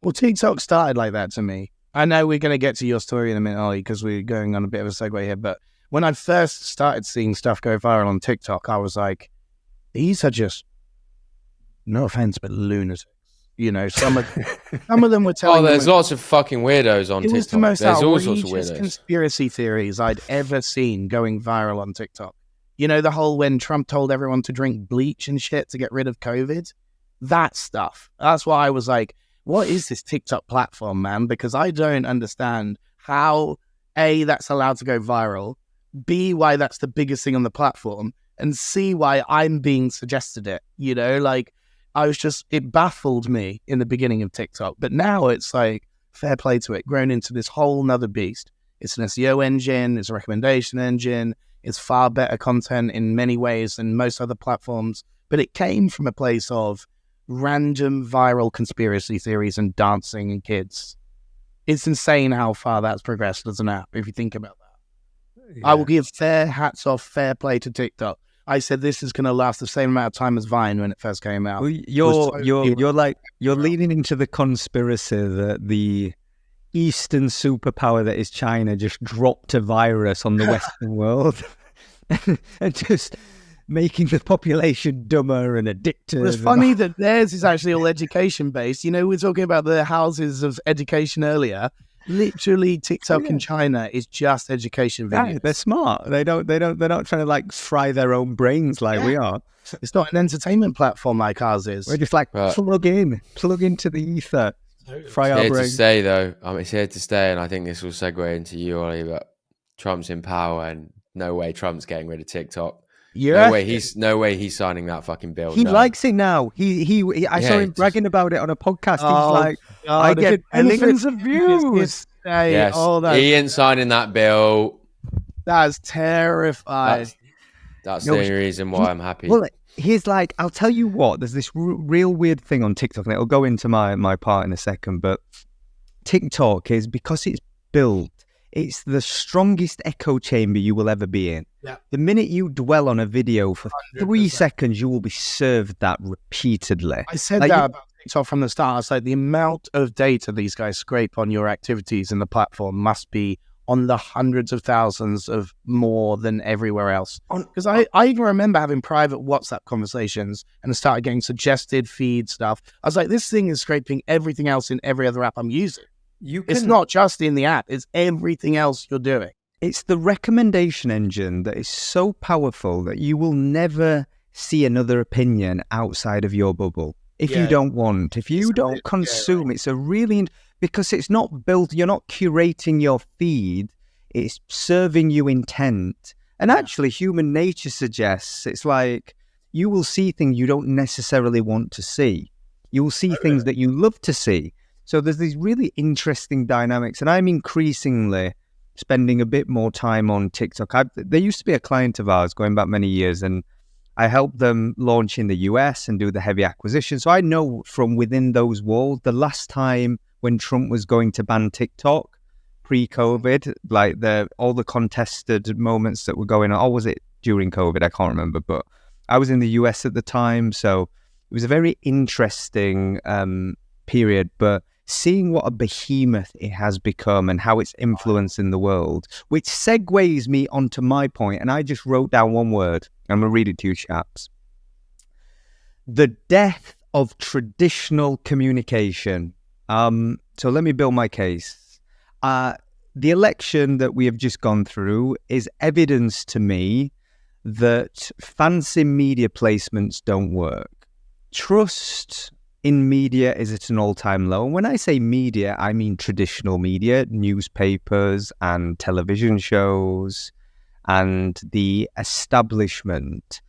S1: Well, TikTok started like that to me. I know we're going to get to your story in a minute, Ollie, because we're going on a bit of a segue here. But when I first started seeing stuff go viral on TikTok, I was like, these are just, no offense, but lunatics. Some of them were telling.
S4: Oh, there's lots of fucking weirdos on TikTok.
S1: It was the most
S4: there's all sorts of
S1: outrageous
S4: weirdos.
S1: conspiracy theories I'd ever seen going viral on TikTok. The whole when Trump told everyone to drink bleach and shit to get rid of COVID. That stuff. That's why I was like, what is this TikTok platform, man? Because I don't understand how, A, that's allowed to go viral, B, why that's the biggest thing on the platform, and C, why I'm being suggested it. It baffled me in the beginning of TikTok, but now it's like, fair play to it, grown into this whole nother beast. It's an SEO engine, it's a recommendation engine, it's far better content in many ways than most other platforms, but it came from a place of random viral conspiracy theories and dancing and kids. It's insane how far that's progressed as an app, if you think about that. Yeah. I will give hats off, fair play to TikTok. I said this is going to last the same amount of time as Vine when it first came out.
S2: Well, you're leaning into the conspiracy that the Eastern superpower that is China just dropped a virus on the Western world and just making the population dumber and addicted.
S1: Well, it's funny that theirs is actually all education based. We were talking about the houses of education earlier. Literally, TikTok in China is just education videos.
S2: Yeah, they're smart. They're not trying to like fry their own brains like we are.
S1: It's not an entertainment platform like ours is.
S2: We're just like plug into the ether, fry our brains.
S4: It's here to stay, though. It's here to stay, and I think this will segue into you, Ollie. But Trump's in power, and no way Trump's getting rid of TikTok.
S1: Yeah.
S4: No way he's signing that fucking bill.
S2: He likes it now. I saw him bragging about it on a podcast. He's like, I get millions of views.
S4: Yes, he ain't signing that bill.
S1: That's terrifying.
S4: That's the only reason why I'm happy.
S2: Well, he's like, I'll tell you what, there's this real weird thing on TikTok, and it'll go into my part in a second, but TikTok is, because it's built, it's the strongest echo chamber you will ever be in.
S1: Yeah.
S2: The minute you dwell on a video for 3 seconds, you will be served that repeatedly.
S1: I said that about TikTok from the start. It's like the amount of data these guys scrape on your activities in the platform must be on the hundreds of thousands of more than everywhere else. Because I even remember having private WhatsApp conversations and started getting suggested feed stuff. I was like, this thing is scraping everything else in every other app I'm using. It's not just in the app, it's everything else you're doing.
S2: It's the recommendation engine that is so powerful that you will never see another opinion outside of your bubble. If you don't want, if you don't consume, it's a really... Because it's not built, you're not curating your feed, it's serving you intent. And actually, human nature suggests it's like you will see things you don't necessarily want to see. You will see things that you love to see. So there's these really interesting dynamics. And I'm increasingly spending a bit more time on TikTok. There used to be a client of ours going back many years, and I helped them launch in the US and do the heavy acquisition. So I know from within those walls, the last time when Trump was going to ban TikTok pre-COVID, like all the contested moments that were going on, or was it during COVID? I can't remember, but I was in the US at the time. So it was a very interesting period, but seeing what a behemoth it has become and how it's influencing the world, which segues me onto my point, and I just wrote down one word. I'm going to read it to you, chaps. The death of traditional communication. So let me build my case. the election that we have just gone through is evidence to me that fancy media placements don't work. Trust in media is at an all-time low. And when I say media, I mean traditional media, newspapers and television shows and the establishment.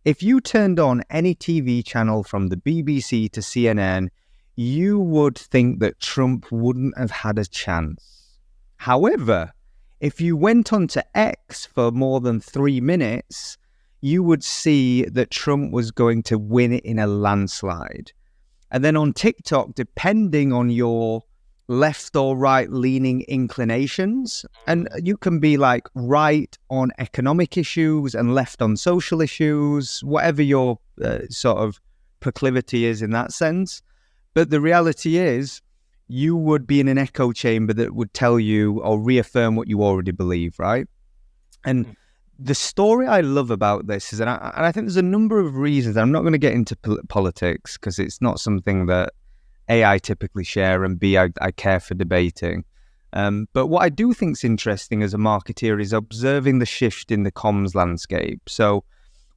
S2: If you turned on any TV channel from the BBC to CNN, you would think that Trump wouldn't have had a chance. However, if you went onto X for more than 3 minutes, you would see that Trump was going to win it in a landslide. And then on TikTok, depending on your left or right leaning inclinations, and you can be like right on economic issues and left on social issues, whatever your sort of proclivity is in that sense. But the reality is, you would be in an echo chamber that would tell you or reaffirm what you already believe, right? And the story I love about this is, and I think there's a number of reasons. I'm not going to get into politics because it's not something that A, I typically share, and B, I care for debating. But what I do think is interesting as a marketeer is observing the shift in the comms landscape. So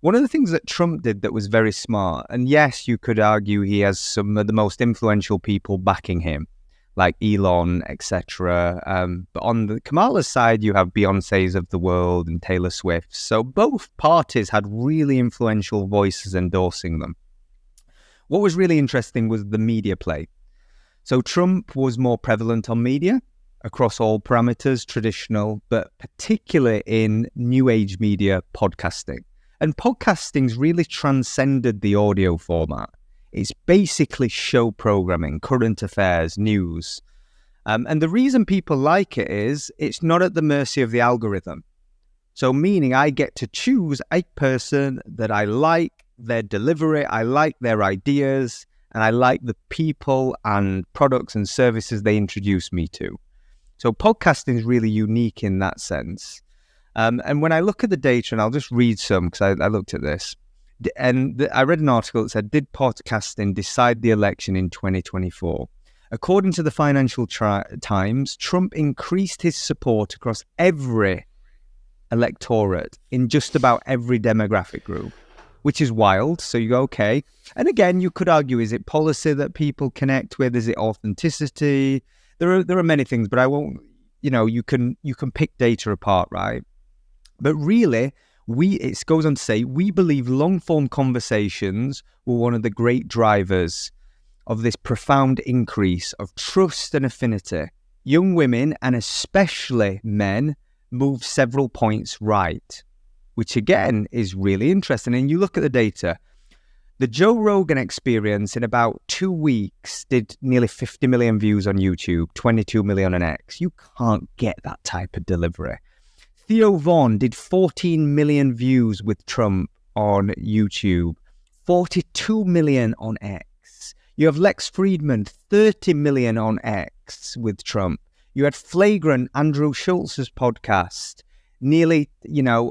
S2: one of the things that Trump did that was very smart, and yes, you could argue he has some of the most influential people backing him, like Elon, etc. But on the Kamala's side, you have Beyonce's of the world and Taylor Swift. So both parties had really influential voices endorsing them. What was really interesting was the media play. So Trump was more prevalent on media across all parameters, traditional, but particularly in new age media, podcasting. And podcasting's really transcended the audio format. It's basically show programming, current affairs, news. And the reason people like it is it's not at the mercy of the algorithm. So meaning I get to choose a person that I like, their delivery, I like their ideas, and I like the people and products and services they introduce me to. So podcasting is really unique in that sense. And when I look at the data, and I'll just read some because I looked at this, and I read an article that said, did podcasting decide the election in 2024? According to the Financial Times, Trump increased his support across every electorate in just about every demographic group, which is wild. So you go, okay. And again, you could argue, is it policy that people connect with? Is it authenticity? There are many things, but I won't, you can pick data apart, right? But really, it goes on to say, we believe long-form conversations were one of the great drivers of this profound increase of trust and affinity. Young women, and especially men, moved several points right, which again is really interesting. And you look at the data, the Joe Rogan Experience in about 2 weeks did nearly 50 million views on YouTube, 22 million on X. You can't get that type of delivery. Theo Von did 14 million views with Trump on YouTube, 42 million on X. You have Lex Friedman, 30 million on X with Trump. You had Flagrant, Andrew Schultz's podcast, nearly,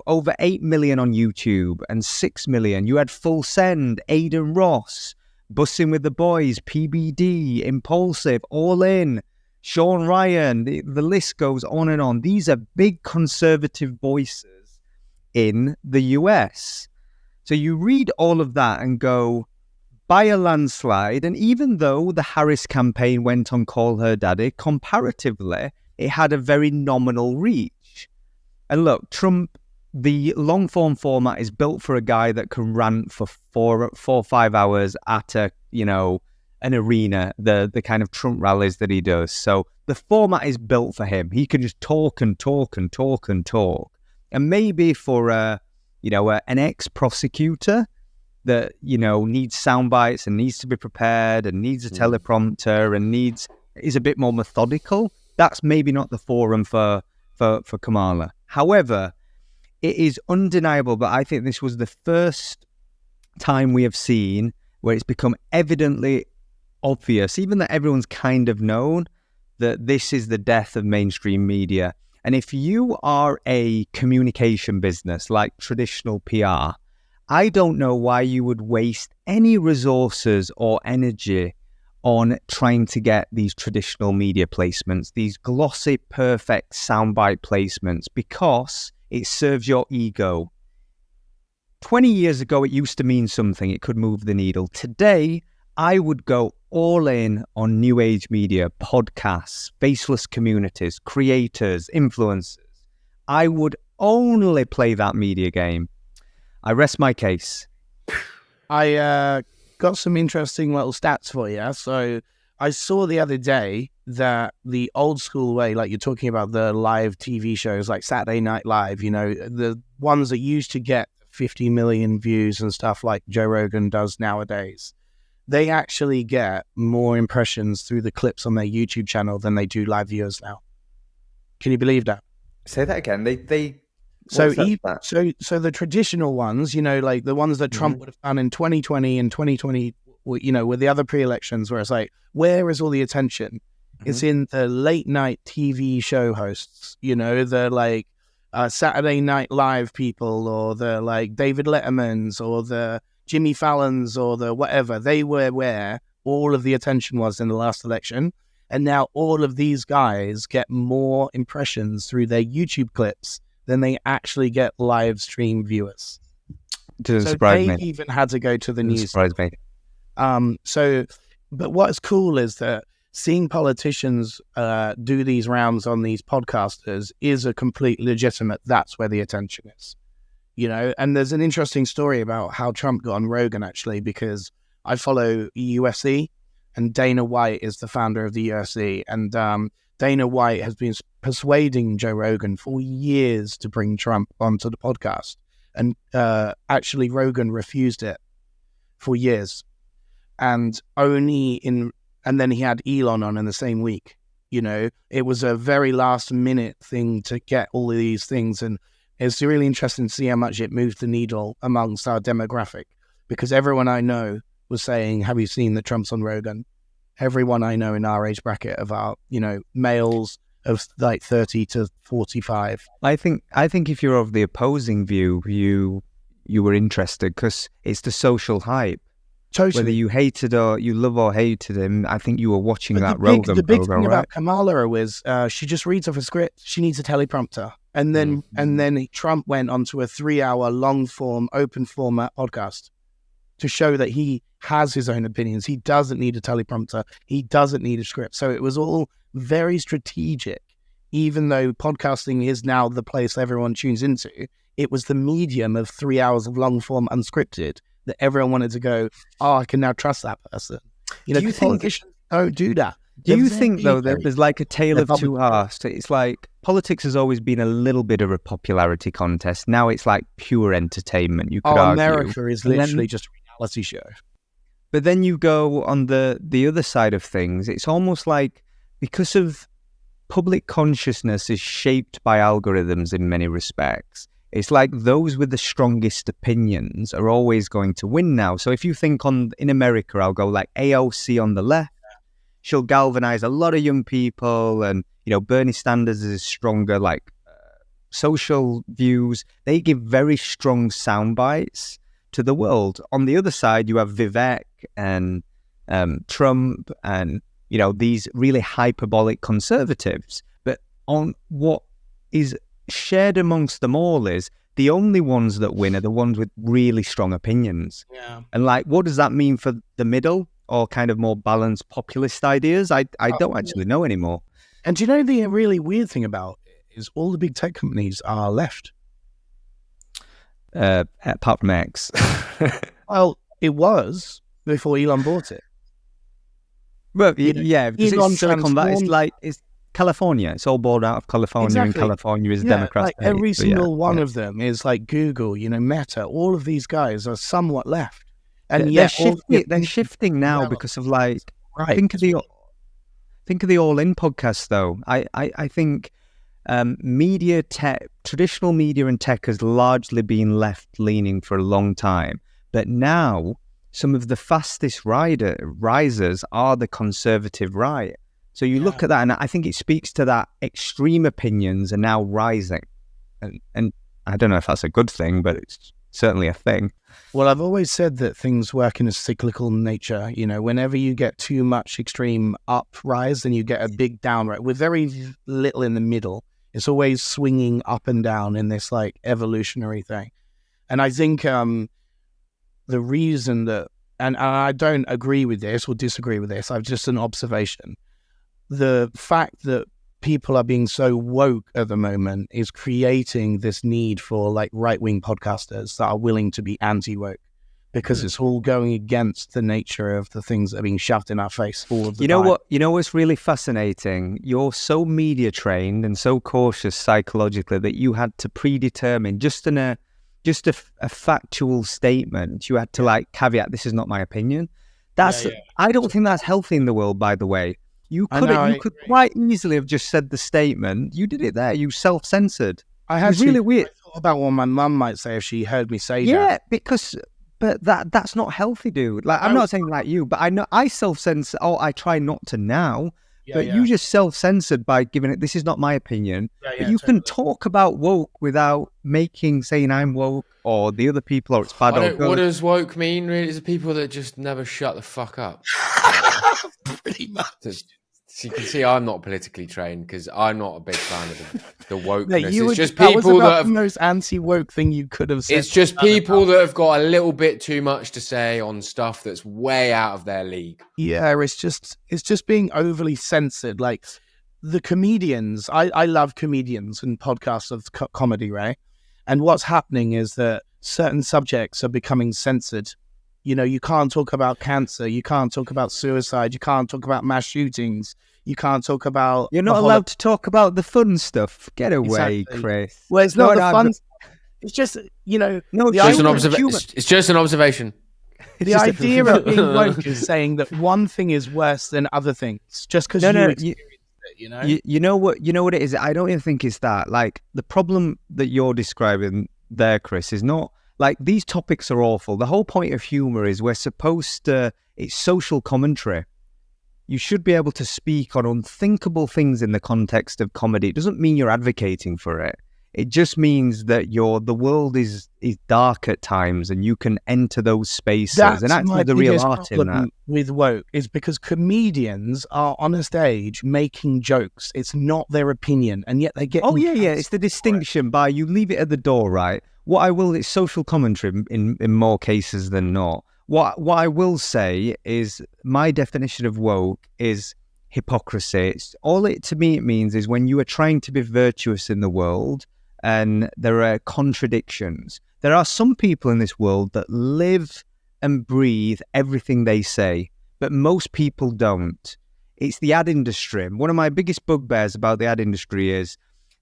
S2: over 8 million on YouTube and 6 million. You had Full Send, Aiden Ross, Bussing with the Boys, PBD, Impulsive, All In, Sean Ryan, the list goes on and on. These are big conservative voices in the US. So you read all of that and go, by a landslide, and even though the Harris campaign went on Call Her Daddy, comparatively, it had a very nominal reach. And look, Trump, the long-form format is built for a guy that can rant for 4 or 5 hours at an arena, the kind of Trump rallies that he does. So the format is built for him. He can just talk and talk and talk and talk. And maybe for an ex-prosecutor that, needs sound bites and needs to be prepared and needs a teleprompter and is a bit more methodical, that's maybe not the forum for Kamala. However, it is undeniable, but I think this was the first time we have seen where it's become evidently obvious, even that everyone's kind of known, that this is the death of mainstream media. And if you are a communication business like traditional PR, I don't know why you would waste any resources or energy on trying to get these traditional media placements, these glossy, perfect soundbite placements, because it serves your ego. 20 years ago, it used to mean something. It could move the needle. Today, I would go all in on new age media, podcasts, faceless communities, creators, influencers. I would only play that media game. I rest my case.
S1: I got some interesting little stats for you. So I saw the other day that the old school way, like you're talking about the live TV shows like Saturday Night Live, you know, the ones that used to get 50 million views and stuff like Joe Rogan does nowadays, they actually get more impressions through the clips on their YouTube channel than they do live viewers now. Can you believe that?
S2: Say that again.
S1: So the traditional ones, you know, like the ones that Trump would have done in 2020 and 2020, you know, with the other pre-elections, where it's like, where is all the attention? It's in the late night TV show hosts, you know, the like Saturday Night Live people, or the like David Lettermans, or the Jimmy Fallons, or the whatever. They were where all of the attention was in the last election. And now all of these guys get more impressions through their YouTube clips than they actually get live stream viewers.
S2: Doesn't surprise me.
S1: They even had to go to the news.
S2: Surprise me.
S1: But what's cool is that seeing politicians do these rounds on these podcasters is a complete legitimate, that's where the attention is. You know, and there's an interesting story about how Trump got on Rogan, actually, because I follow UFC, and Dana White is the founder of the UFC. And Dana White has been persuading Joe Rogan for years to bring Trump onto the podcast. And actually, Rogan refused it for years. And then he had Elon on in the same week. You know, it was a very last minute thing to get all of these things. And it's really interesting to see how much it moved the needle amongst our demographic, because everyone I know was saying, have you seen that Trump's on Rogan? Everyone I know in our age bracket of our, you know, males of like 30 to 45.
S2: I think if you're of the opposing view, you were interested because it's the social hype.
S1: Totally.
S2: Whether you hated or you love or hated him, I think you were watching that Rogan
S1: The big
S2: program,
S1: thing
S2: right?
S1: about Kamala was she just reads off a script. She needs a teleprompter. And then Trump went onto a 3-hour long form, open format podcast to show that he has his own opinions. He doesn't need a teleprompter. He doesn't need a script. So it was all very strategic. Even though podcasting is now the place everyone tunes into, it was the medium of 3 hours of long form unscripted that everyone wanted to go, oh, I can now trust that person. You know,
S2: Do you think
S1: politicians don't do that.
S2: Do you think, though, that there's like a tale of two halves? It's like politics has always been a little bit of a popularity contest. Now it's like pure entertainment, you could argue.
S1: America is literally just a reality show.
S2: But then you go on the other side of things. It's almost like, because of public consciousness is shaped by algorithms in many respects, it's like those with the strongest opinions are always going to win now. So if you think in America, I'll go like AOC on the left. She'll galvanize a lot of young people, and, you know, Bernie Sanders is stronger, like social views. They give very strong sound bites to the world. On the other side, you have Vivek and Trump and, you know, these really hyperbolic conservatives. But on what is shared amongst them all is the only ones that win are the ones with really strong opinions.
S1: Yeah.
S2: And like, what does that mean for the middle or kind of more balanced populist ideas? I don't actually know anymore.
S1: And do you know the really weird thing about it is all the big tech companies are left.
S2: Apart from X.
S1: Well, it was before Elon bought it.
S2: Well, yeah, because
S1: Elon
S2: it's Silicon Valley. It's like, it's California. It's all bought out of California,
S1: Exactly.
S2: and California is Democrat.
S1: Like every single one of them is like Google, you know, Meta. All of these guys are somewhat left, and
S2: they're shifting now because of like.
S1: Right.
S2: Think of the All In podcast though. I think media tech, traditional media and tech has largely been left leaning for a long time, but now some of the fastest risers are the conservative right. So you look at that, and I think it speaks to that extreme opinions are now rising. And I don't know if that's a good thing, but certainly a thing.
S1: Well, I've always said that things work in a cyclical nature. You know, whenever you get too much extreme uprise, then you get a big downrise with very little in the middle. It's always swinging up and down in this like evolutionary thing. And I think the reason that, and I don't agree with this or disagree with this, I've just an observation. The fact that people are being so woke at the moment is creating this need for like right-wing podcasters that are willing to be anti-woke, because it's all going against the nature of the things that are being shoved in our face all of the time.
S2: You know what's really fascinating? You're so media trained and so cautious psychologically that you had to predetermine just a factual statement. You had to like caveat, this is not my opinion. I don't think that's healthy in the world, by the way. You could quite easily have just said the statement. You did it there. You self-censored. It's really weird.
S1: I thought about what my mum might say if she heard me say that.
S2: Yeah, but that's not healthy, dude. Like, I'm not saying like you, but I know I self-censor. Oh, I try not to now. You just self-censored by giving it, this is not my opinion. But you can talk about woke without saying I'm woke or the other people or it's bad or good.
S4: What does woke mean, really? It's the people that just never shut the fuck up.
S1: Pretty much.
S4: So you can see I'm not politically trained because I'm not a big fan of the wokeness.
S1: No,
S4: it's just people that have
S1: the most anti-woke thing you could have said.
S4: It's just people that have got a little bit too much to say on stuff that's way out of their league.
S1: Yeah, it's just being overly censored. Like the comedians, I love comedians and podcasts of comedy, right? And what's happening is that certain subjects are becoming censored. You know, you can't talk about cancer. You can't talk about suicide. You can't talk about mass shootings. You can't talk about...
S2: You're not allowed to talk about the fun stuff. Get away, exactly. Chris.
S1: Well, it's not the fun... It's just, you know...
S4: No, it's just an observation.
S1: The idea of being woke is saying that one thing is worse than other things just because you experienced it, you know?
S2: You know what it is? I don't even think it's that. Like, the problem that you're describing there, Chris, is not... Like, these topics are awful. The whole point of humor is we're supposed to... It's social commentary. You should be able to speak on unthinkable things in the context of comedy. It doesn't mean you're advocating for it. It just means that the world is dark at times and you can enter those spaces.
S1: That's
S2: and actually the real art in that.
S1: With woke is because comedians are on a stage making jokes. It's not their opinion, and yet they get...
S2: Oh, yeah. It's the distinction by you leave it at the door, right? It's social commentary in more cases than not. What I will say is my definition of woke is hypocrisy. To me it means is when you are trying to be virtuous in the world and there are contradictions. There are some people in this world that live and breathe everything they say, but most people don't. It's the ad industry. One of my biggest bugbears about the ad industry is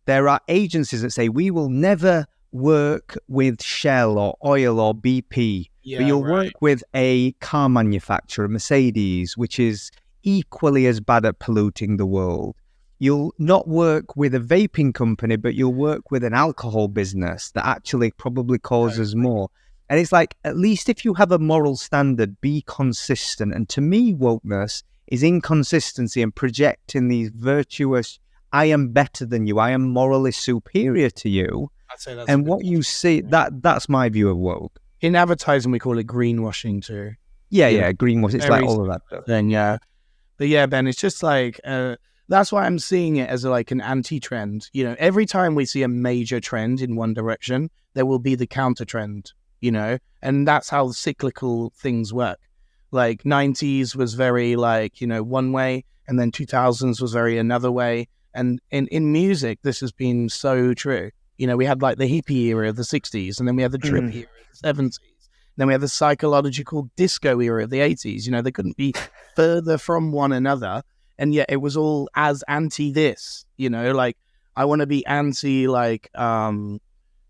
S2: there are agencies that say we will never work with Shell or oil or BP, but you'll work with a car manufacturer, Mercedes, which is equally as bad at polluting the world. You'll not work with a vaping company, but you'll work with an alcohol business that actually probably causes more. And it's like, at least if you have a moral standard, be consistent. And to me, wokeness is inconsistency and projecting these virtuous, I am better than you, I am morally superior to you.
S1: I'd say that's
S2: and what you see, that's my view of woke.
S1: In advertising, we call it greenwashing too.
S2: Yeah, greenwashing. It's like all of that stuff.
S1: Then, but yeah, Ben, it's just like that's why I'm seeing it as like an anti-trend. You know, every time we see a major trend in one direction, there will be the counter trend. You know, and that's how cyclical things work. Like 90s was very like, you know, one way, and then 2000s was very another way. And in music, this has been so true. You know, we had like the hippie era of the 60s, and then we had the trip era of the 70s. Then we had the psychological disco era of the 80s. You know, they couldn't be further from one another. And yet it was all as anti this, you know, like I want to be anti like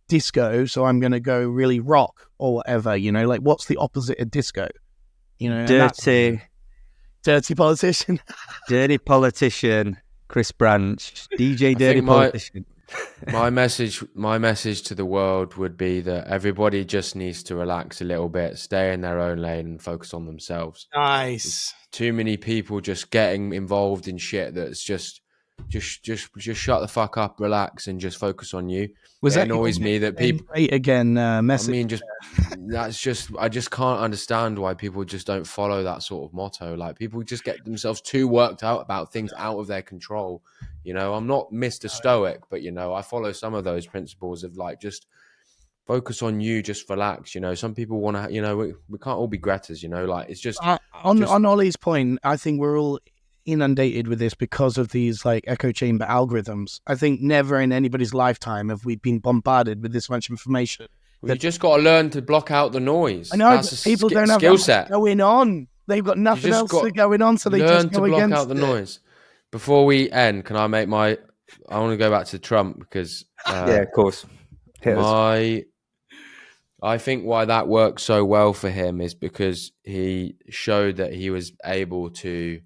S1: disco. So I'm going to go really rock or whatever, you know, like what's the opposite of disco? You know,
S2: dirty
S1: politician.
S2: Dirty politician, Chris Branch, DJ Dirty Politician.
S4: My message to the world would be that everybody just needs to relax a little bit, stay in their own lane and focus on themselves.
S1: Nice.
S4: Too many people just getting involved in shit that's just just shut the fuck up, relax, and just focus on you.
S1: Was
S4: It
S1: that
S4: annoys me that people.
S1: great again? Message.
S4: I mean, I just can't understand why people just don't follow that sort of motto. Like, people just get themselves too worked out about things out of their control. You know, I'm not Mr. Stoic, but you know, I follow some of those principles of like, just focus on you, just relax. You know, some people want to, you know, we can't all be Gretas, you know, like, it's just
S1: on Ollie's point, I think we're all inundated with this because of these like echo chamber algorithms. I think never in anybody's lifetime have we been bombarded with this much information.
S4: You just got to learn to block out the noise.
S1: I know,
S4: that's
S1: people don't have
S4: skill set
S1: going on. They've got nothing else going on, so they just go
S4: learn to block
S1: against
S4: out the noise. Before we end, can I make I want to go back to Trump because
S2: yeah, of course.
S4: I think why that worked so well for him is because he showed that he was able to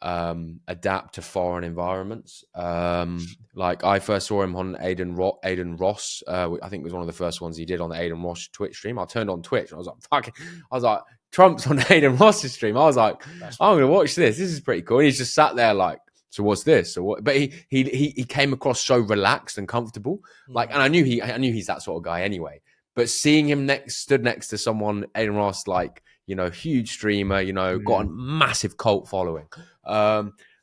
S4: adapt to foreign environments. Like, I first saw him on Aiden Ross. I think it was one of the first ones he did on the Aiden Ross Twitch stream. I turned on Twitch and I was like, fuck it. I was like, Trump's on Aiden Ross's stream. I was like, I'm gonna watch this. This is pretty cool. And he's just sat there like, so what's this? So what? But he came across so relaxed and comfortable. Like, and I knew he's that sort of guy anyway. But seeing him stood next to someone, Aiden Ross, like, you know, huge streamer, you know, got a massive cult following.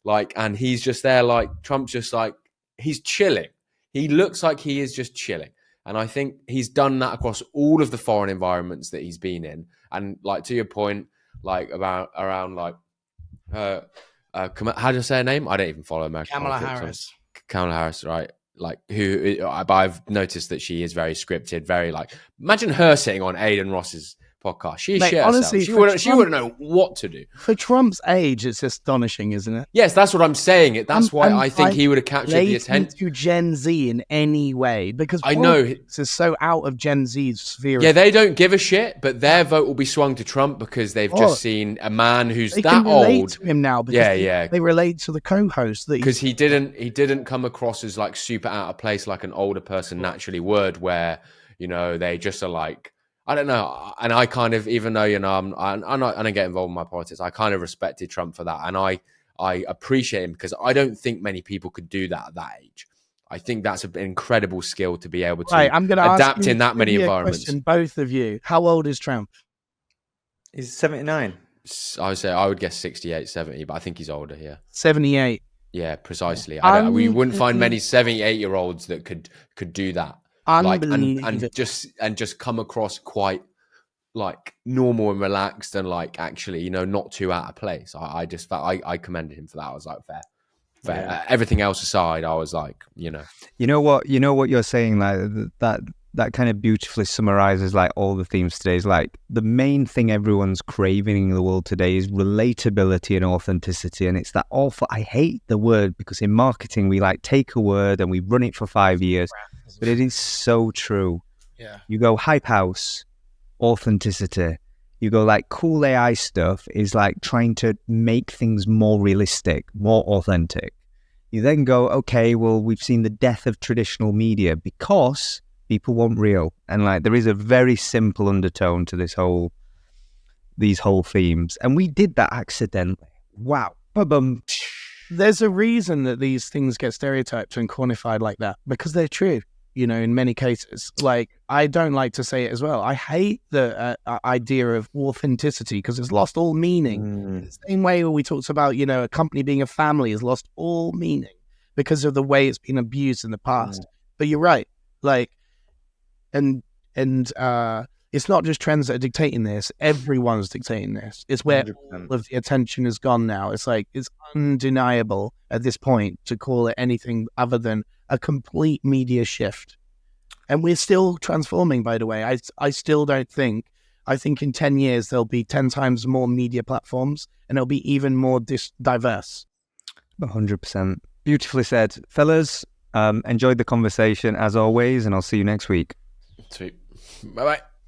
S4: Like, and he's just there, like, Trump's just like, he's chilling. He looks like he is just chilling. And I think he's done that across all of the foreign environments that he's been in. And like, to your point, like around like, how do you say her name? I don't even follow American
S1: Kamala
S4: politics. Kamala Harris, right? Like, who I've noticed that she is very scripted, very like, imagine her sitting on Aiden Ross's podcast. Honestly, she wouldn't know what to do.
S1: For Trump's age, it's astonishing, isn't it?
S4: Yes, that's what I'm saying. That's why I think he would have captured the attention
S1: to Gen Z in any way, because
S4: I know
S1: this is so out of Gen Z's sphere.
S4: Yeah, they don't give a shit, but their vote will be swung to Trump because they've just seen a man who's that old. They relate
S1: to him now. Because they relate to the co-host
S4: because he didn't come across as like super out of place like an older person naturally would, where, you know, they just are like, I don't know. And I kind of, even though, you know, I don't get involved in my politics, I kind of respected Trump for that. And I appreciate him because I don't think many people could do that at that age. I think that's an incredible skill to be able to adapt in that many environments.
S1: Question, both of you, how old is Trump?
S2: He's 79.
S4: I would guess 68, 70, but I think he's older here.
S1: 78.
S4: Yeah, precisely. We wouldn't find many 78-year-olds that could do that. Like, and just come across quite like normal and relaxed and like actually, you know, not too out of place. I just felt I commended him for that. I was like, fair. Yeah. Everything else aside, I was like, you know
S2: what you're saying, like that kind of beautifully summarizes like all the themes today. Is like the main thing everyone's craving in the world today is relatability and authenticity. And it's that awful, I hate the word because in marketing we like take a word and we run it for 5 years. But it is so true.
S1: Yeah.
S2: You go hype house, authenticity. You go like cool AI stuff is like trying to make things more realistic, more authentic. You then go, okay, well, we've seen the death of traditional media because people want real. And like there is a very simple undertone to these whole themes. And we did that accidentally. Wow. Ba-bum.
S1: There's a reason that these things get stereotyped and quantified like that, because they're true. You know, in many cases, like, I don't like to say it as well. I hate the idea of authenticity because it's lost all meaning. The same way we talked about, you know, a company being a family has lost all meaning because of the way it's been abused in the past. But you're right. Like, and it's not just trends that are dictating this. Everyone's dictating this. It's where 100%. All of the attention has gone now. It's like, it's undeniable at this point to call it anything other than a complete media shift. And we're still transforming, by the way. I still don't think, I think in 10 years, there'll be 10 times more media platforms and it'll be even more diverse.
S2: 100%. Beautifully said. Fellas, enjoyed the conversation as always, and I'll see you next week.
S4: Sweet. Bye-bye.